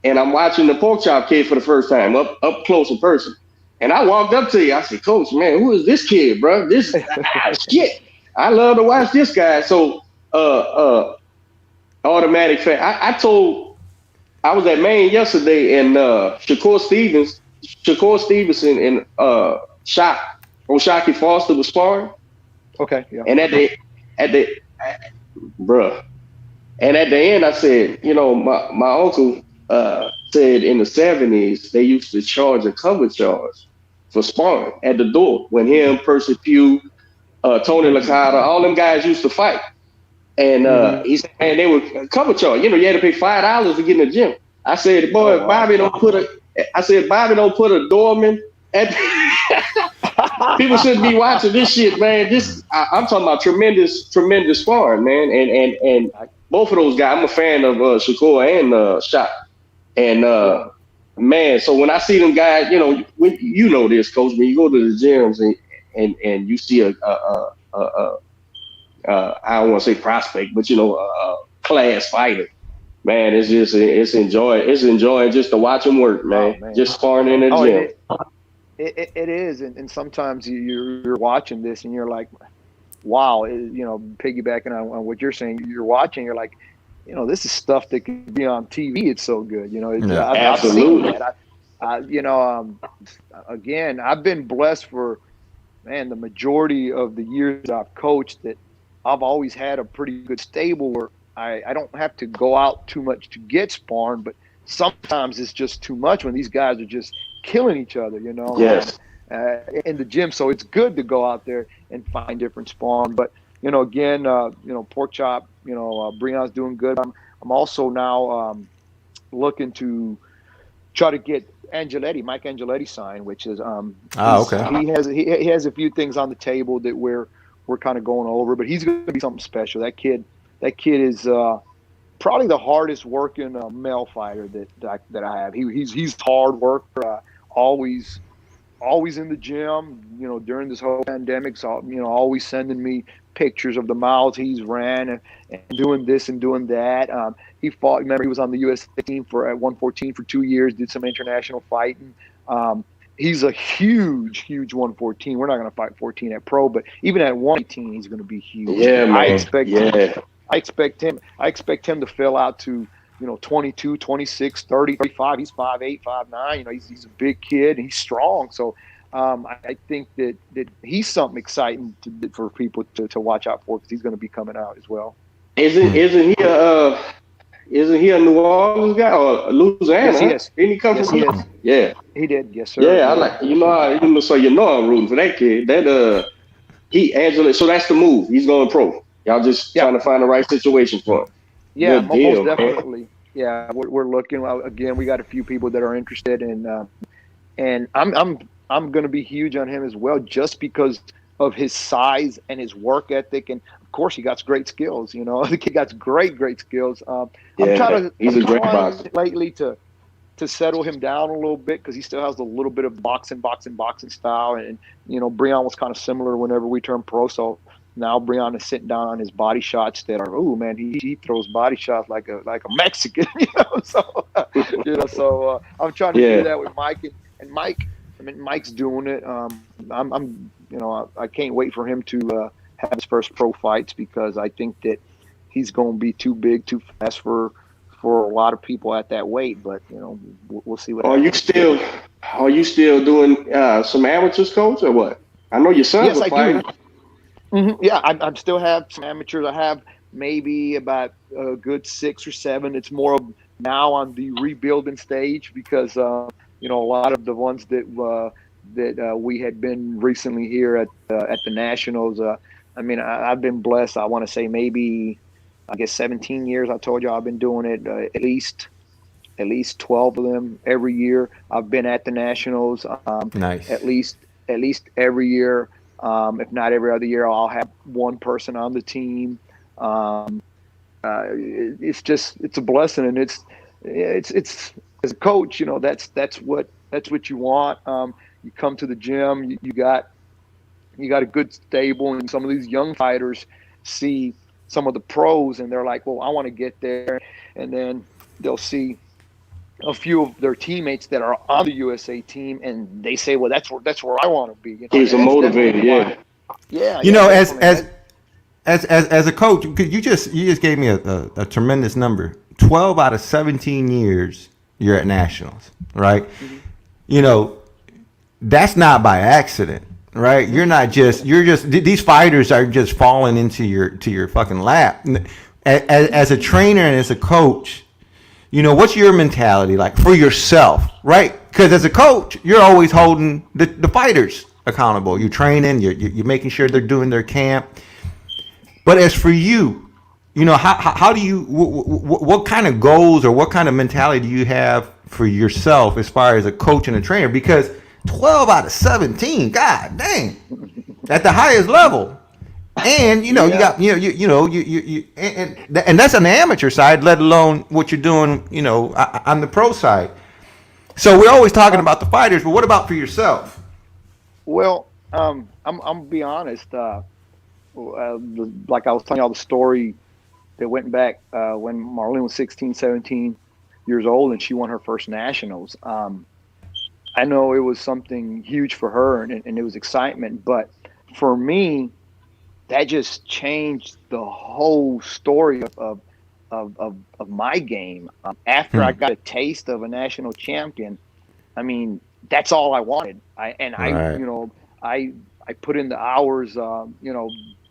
and I'm watching the Pork Chop kid for the first time, up close in person. And I walked up to you. I said, Coach, man, who is this kid, bro? This shit. I love to watch this guy. So, automatic fan. I was at Maine yesterday, and Shakur Stevenson and O'Shaquie Foster was sparring. Okay, yeah. And at the end, I said, my uncle said in the 70s they used to charge a cover charge for sparring at the door when him, Percy Pugh, Tony Licata, all them guys used to fight. And Mm-hmm. he said, man, they were cover charge. You know, you had to pay $5 to get in the gym. I said, Oh boy, wow. Bobby don't put a doorman at. People shouldn't be watching this shit, man. I'm talking about tremendous sparring, man. And I, both of those guys, I'm a fan of Shakur and Shot. And yeah. man, so when I see them guys, you know, when you know this, coach, when you go to the gyms and you see I don't want to say prospect, but you know, a class fighter, man, it's enjoying just to watch them work, Oh man. man. Just sparring in the Oh, gym. it is, and sometimes you're watching this and you're like, wow, piggybacking on what you're saying, you're watching, you're like, this is stuff that could be on TV. It's so good, Yeah. I've seen Absolutely. that. Again, I've been blessed for, man, the majority of the years I've coached that I've always had a pretty good stable where I don't have to go out too much to get sparring, but sometimes it's just too much when these guys are just killing each other, Yes. in the gym. So it's good to go out there and find different sparring. But, again, pork chop, Breon's doing good. I'm also now looking to try to get Mike Angeletti signed, which is Okay. he has a few things on the table that we're kind of going over, but he's going to be something special. That kid is probably the hardest working male fighter that I have. He's hard worker, always in the gym. During this whole pandemic, so always sending me pictures of the miles he's ran and doing this and doing that. He fought. Remember, he was on the USA team at 114 for 2 years. Did some international fighting. He's a huge 114. We're not going to fight 14 at pro, but even at 118, he's going to be huge. Yeah, man. I expect him to fill out to 22, 26, 30, 35. He's 5'8", 5'9". He's a big kid and he's strong. So I think that he's something exciting for people to watch out for because he's going to be coming out as well. Isn't he a New Orleans guy or Louisiana? Yes, he is. Didn't he come Yes, from? he is. Yeah. He did. Yes, sir. Yeah, I like so I'm rooting for that kid. So that's the move. He's going pro. Y'all just trying to find the right situation for him. Yeah, Good deal, most definitely. Man. Yeah, we're looking. Again, we got a few people that are interested, and I'm going to be huge on him as well, just because of his size and his work ethic, and of course he got great skills. The kid got great skills. He's a great boxer lately to settle him down a little bit because he still has a little bit of boxing style, and Breon was kind of similar whenever we turned pro. So now Breon is sitting down on his body shots that are, oh man, he throws body shots like a Mexican, So I'm trying to do that with Mike and Mike. I mean, Mike's doing it. I can't wait for him to have his first pro fights because I think that he's going to be too big, too fast for a lot of people at that weight. But we'll see what. Are you still doing some amateurs, coach, or what? I know your son's a fighter. Mm-hmm. Yeah, I still have some amateurs. I have maybe about a good 6 or 7. It's more of now on the rebuilding stage because a lot of the ones that we had been recently here at the Nationals. I've been blessed. I want to say maybe 17 years. I told you I've been doing it at least 12 of them every year. I've been at the Nationals. Nice. At least every year. If not every other year, I'll have one person on the team. It's a blessing, and it's as a coach, that's what you want. You come to the gym, you got a good stable, and some of these young fighters see some of the pros, and they're like, well, I want to get there, and then they'll see a few of their teammates that are on the USA team, and they say, well, that's where I want to be. He's a motivator, yeah. Yeah. As a coach, because you just gave me a tremendous number. 12 out of 17 years you're at nationals, right? Mm-hmm. That's not by accident, right? These fighters are just falling into your fucking lap. As a trainer and as a coach, what's your mentality like for yourself, right? Because as a coach, you're always holding the fighters accountable. You're training, you're making sure they're doing their camp. But as for you, how do you what kind of goals or what kind of mentality do you have for yourself as far as a coach and a trainer? Because 12 out of 17, god dang, at the highest level. And you Yeah. got and that's on the amateur side, let alone what you're doing, on the pro side. So we're always talking about the fighters, but what about for yourself? Well, I'm gonna be honest. Like I was telling y'all the story that went back when Marlene was 16, 17 years old and she won her first nationals. I know it was something huge for her and it was excitement, but for me, that just changed the whole story of my game. After I Hmm. got a taste of a national champion, I mean, that's all I wanted. Right. I I put in the hours,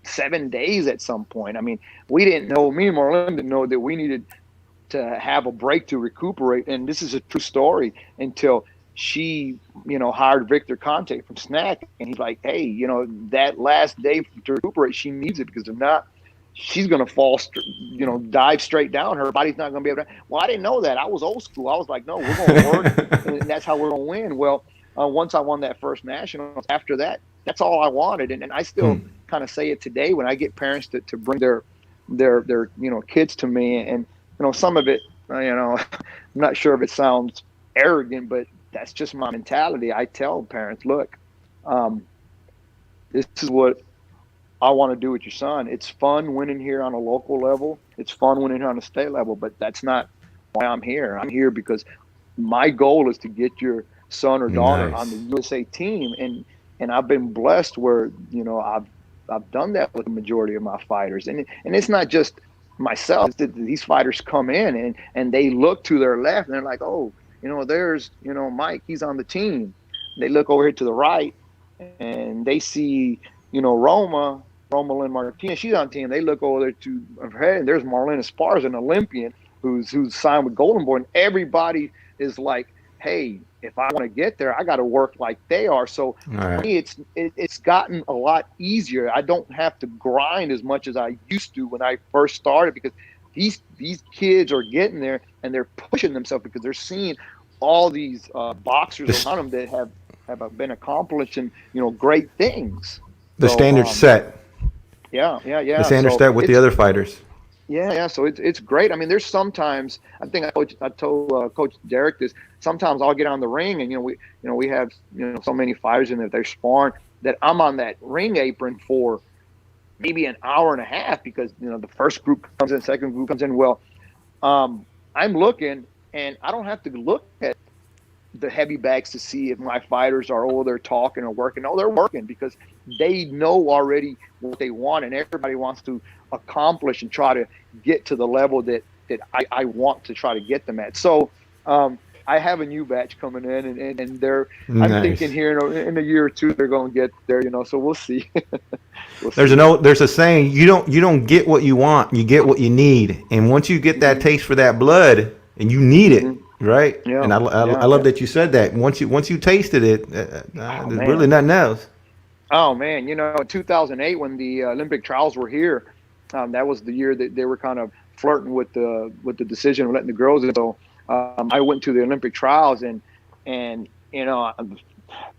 7 days at some point. I mean, we didn't know, me and Marlene didn't know that we needed to have a break to recuperate. And this is a true story until she, hired Victor Conte from Snack. And he's like, hey, that last day to recuperate, she needs it because if not, she's going to dive straight down. Her body's not going to be able to. Well, I didn't know that. I was old school. I was like, no, we're going to work and that's how we're going to win. Well, once I won that first national, after that, that's all I wanted. And I still Hmm. kind of say it today when I get parents to bring their kids to me. And, some of it, I'm not sure if it sounds arrogant, but that's just my mentality. I tell parents, look, um, this is what I want to do with your son. It's fun winning here on a local level. It's fun winning here on a state level, but that's not why I'm here. I'm here because my goal is to get your son or daughter on the Nice. USA team. And I've been blessed where, I've done that with the majority of my fighters. And it's not just myself. It's that these fighters come in and they look to their left and they're like, oh, there's, Mike, he's on the team. They look over here to the right and they see, Roma Lynn Martinez, she's on the team. They look over there to her head, and there's Marlene Esparza, an Olympian who's signed with Golden Boy. And everybody is like, hey, if I want to get there, I got to work like they are. So All for right. me, it's gotten a lot easier. I don't have to grind as much as I used to when I first started because these kids are getting there and they're pushing themselves because they're seeing all these boxers The, around them that have been accomplishing great things. the So standard set. yeah, yeah, The yeah. standard So set with the it's other fighters. yeah, yeah. So it's great. I mean, there's sometimes I think I told Coach Derek this. Sometimes I'll get on the ring and we have so many fighters in that they're sparring that I'm on that ring apron for maybe an hour and a half because the first group comes in, second group comes in. Well, I'm looking and I don't have to look at the heavy bags to see if my fighters are they're talking or working. No, they're working because they know already what they want, and everybody wants to accomplish and try to get to the level that I want to try to get them at. So I have a new batch coming in, and they're I'm thinking Nice. here in a year or two they're going to get there. So we'll see. We'll There's see. there's a saying, you don't get what you want, you get what you need. And once you get that Hmm. taste for that blood and you need Hmm. it, right? Yeah, And I yeah, love yeah. that you said that. Once you tasted it, Oh there's really man. nothing else. Oh man, in 2008 when the Olympic trials were here, that was the year that they were kind of flirting with the decision of letting the girls in. So I went to the Olympic trials and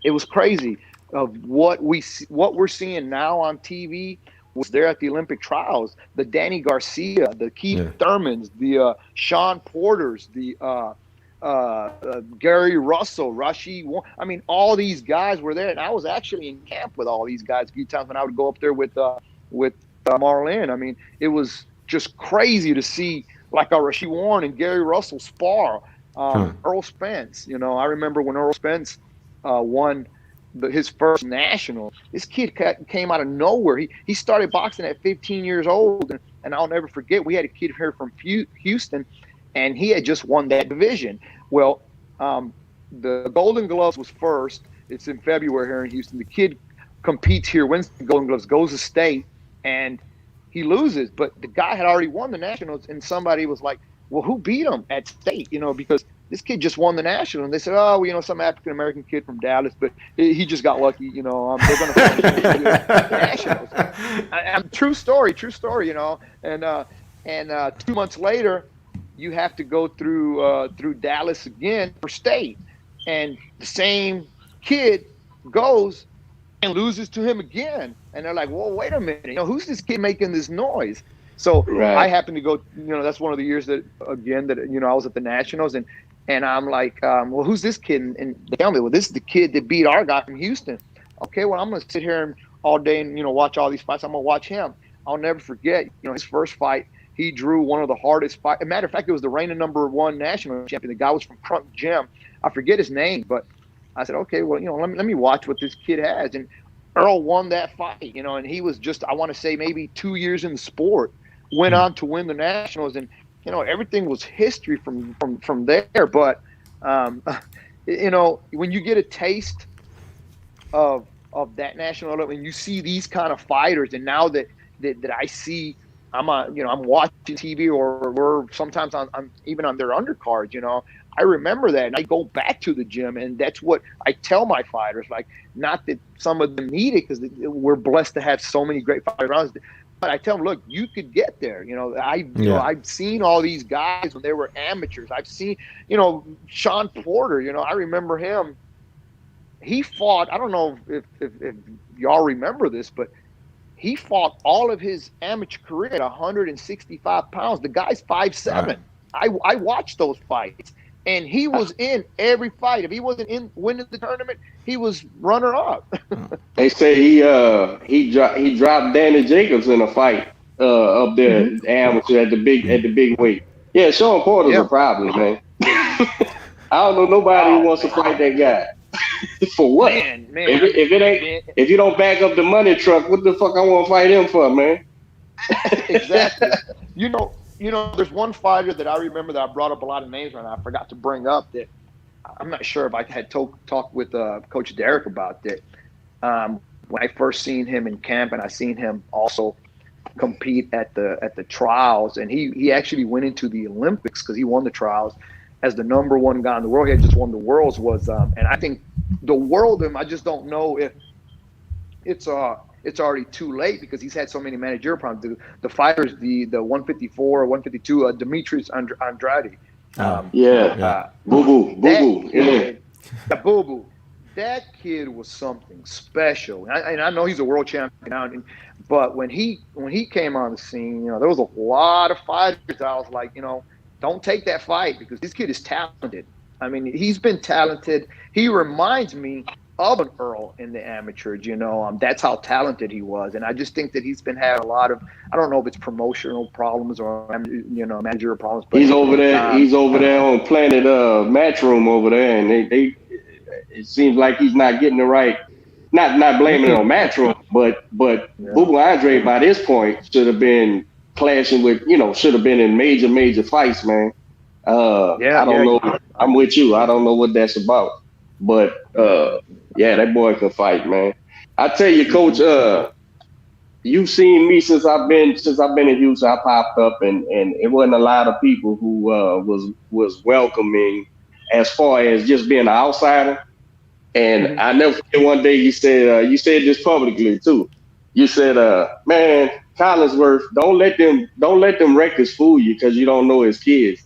it was crazy of what we're seeing now on TV was there at the Olympic trials. The Danny Garcia, the Keith Yeah. Thurmans, the Sean Porters, the Gary Russell, I mean, all these guys were there, and I was actually in camp with all these guys. A few times when I would go up there with Marlin. I mean, it was just crazy to see like a Rasheed Warren and Gary Russell spar. Huh. Earl Spence, I remember when Earl Spence won his first national. This kid came out of nowhere. He started boxing at 15 years old, and I'll never forget. We had a kid here from Houston, and he had just won that division. Well, the Golden Gloves was first. It's in February here in Houston. The kid competes here, wins the Golden Gloves, goes to state, and he loses. But the guy had already won the nationals, and somebody was like, "Well, who beat him at state?" Because this kid just won the national. And they said, "Oh, well, some African American kid from Dallas, but he just got lucky. They're going to finish him at the nationals." True story. And And 2 months later, you have to go through Dallas again for state, and the same kid goes and loses to him again. And they're like, "Well, wait a minute, who's this kid making this noise?" So I Right. happened to go. That's one of the years that again that I was at the Nationals, and I'm like, "Well, who's this kid?" And they tell me, "Well, this is the kid that beat our guy from Houston." Okay, well, I'm going to sit here and all day and watch all these fights. I'm going to watch him. I'll never forget. His first fight, he drew one of the hardest fights. As a matter of fact, it was the reigning #1 national champion. The guy was from Crunk Gym. I forget his name, but I said, okay, well, let me watch what this kid has. And Earl won that fight, and he was just, I want to say, maybe 2 years in the sport, went on to win the Nationals, and everything was history from there. But when you get a taste of that national level, and you see these kind of fighters, and now that I see, I'm watching TV, or we're sometimes on even on their undercards. I remember that, and I go back to the gym, and that's what I tell my fighters. Like, not that some of them need it, because we're blessed to have so many great fighters around us, but I tell them, look, you could get there. I've seen all these guys when they were amateurs. I've seen, Sean Porter. I remember him. He fought. I don't know if y'all remember this, but he fought all of his amateur career at 165 pounds. The guy's 5'7". Right. I watched those fights, and he was in every fight. If he wasn't in winning the tournament, he was runner up. They say he dropped Danny Jacobs in a fight up there, amateur at the big weight. Yeah, Sean Porter's a problem, man. I don't know nobody who wants to fight that guy. For what? Man, if you don't back up the money truck, what the fuck I want to fight him for, man? Exactly. There's one fighter that I remember that I brought up a lot of names right now. I forgot to bring up that. I'm not sure if I had talked with Coach Derek about that. When I first seen him in camp, and I seen him also compete at the trials, and he actually went into the Olympics because he won the trials as the #1 guy in the world. He had just won the worlds. And I think the world of him, I just don't know if it's already too late, because he's had so many managerial problems. The fighters, the 154 or 152, Demetrius Andrade. Boo boo. Yeah. Boo boo. That kid was something special, and I know he's a world champion now. But when he came on the scene, there was a lot of fighters. I was like, don't take that fight, because this kid is talented. I mean, he's been talented. He reminds me of an Earl in the amateurs. That's how talented he was, and I just think that he's been having a lot of, I don't know if it's promotional problems or managerial problems. But he's over there. He's over there on Planet Matchroom over there, and they it seems like he's not getting the right. Not blaming it on Matchroom, but Boo Boo Andre by this point should have been clashing with, should have been in major fights, man. I don't know. I'm with you. I don't know what that's about, but that boy can fight, man. I tell you, Coach. You've seen me since I've been in Houston. I popped up, and it wasn't a lot of people who was welcoming, as far as just being an outsider. And I never forget one day you said this publicly too. You said, man, Collinsworth, don't let them records fool you, because you don't know his kids.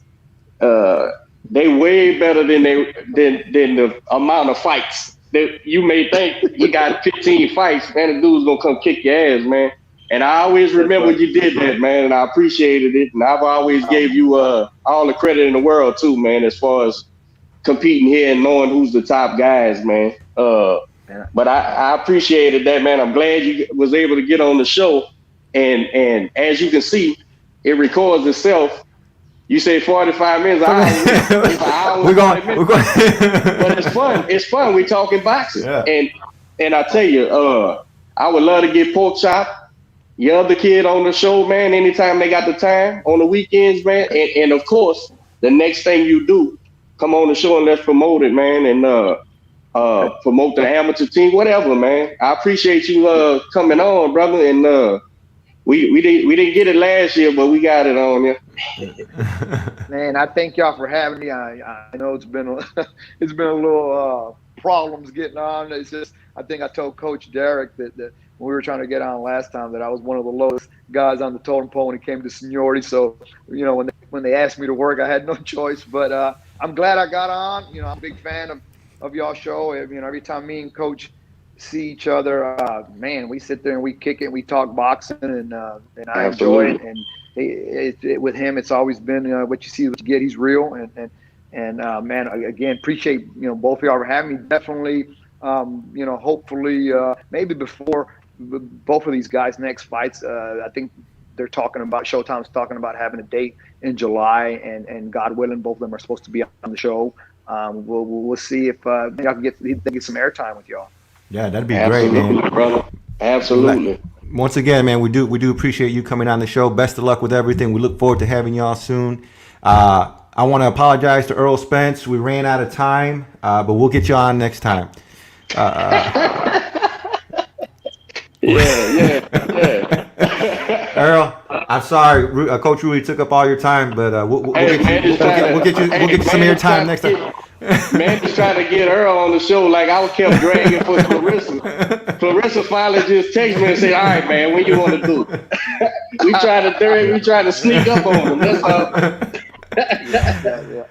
They way better than the amount of fights that you may think. You got 15 fights, man. The dude's gonna come kick your ass, man. And I always remember you did that, man, and I appreciated it. And I've always gave you all the credit in the world too, man, as far as competing here and knowing who's the top guys, man. But I appreciated that, man. I'm glad you was able to get on the show, and as you can see, it records itself. You say 45 minutes. We're going. But it's fun. It's fun. We're talking boxing, and I tell you, I would love to get Pork Chop, your other kid, on the show, man. Anytime they got the time on the weekends, man. And of course, the next thing you do, come on the show and let's promote it, man, and promote the amateur team, whatever, man. I appreciate you coming on, brother, and we didn't get it last year, but we got it on here. Man, I thank y'all for having me. I know it's been a little problems getting on. It's just, I think I told Coach Derek that when we were trying to get on last time that I was one of the guys on the totem pole when it came to seniority. So, when they asked me to work, I had no choice. But I'm glad I got on. I'm a big fan of y'all show. Every time me and Coach see each other, man, we sit there and we kick it and we talk boxing, and I enjoy it. And with him, it's always been what you see, what you get. He's real, and man, again, appreciate both of y'all for having me. Definitely, hopefully, maybe before both of these guys' next fights, I think Showtime's talking about having a date in July, and God willing, both of them are supposed to be on the show. We'll see if y'all can get some airtime with y'all. Yeah, that'd be great, man. Brother. Absolutely. Once again, man, we do appreciate you coming on the show. Best of luck with everything. We look forward to having y'all soon. I want to apologize to Earl Spence. We ran out of time, but we'll get you on next time. Yeah. Earl, I'm sorry, Coach Rudy took up all your time, but we'll get you some airtime next time. Man, just trying to get Earl on the show. Like I was kept dragging for Clarissa. Clarissa finally just texted me and said, "All right, man, when you want to do it?" we trying to sneak up on him. That's all.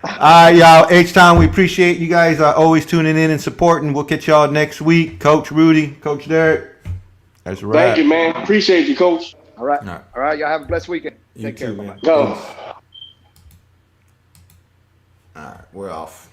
All right, y'all. H-Town, we appreciate you guys always tuning in and supporting. We'll catch y'all next week. Coach Rudy, Coach Derek. That's right. Thank you, man. Appreciate you, Coach. All right. Y'all have a blessed weekend. You Take care. too, man. Go. All right, we're off.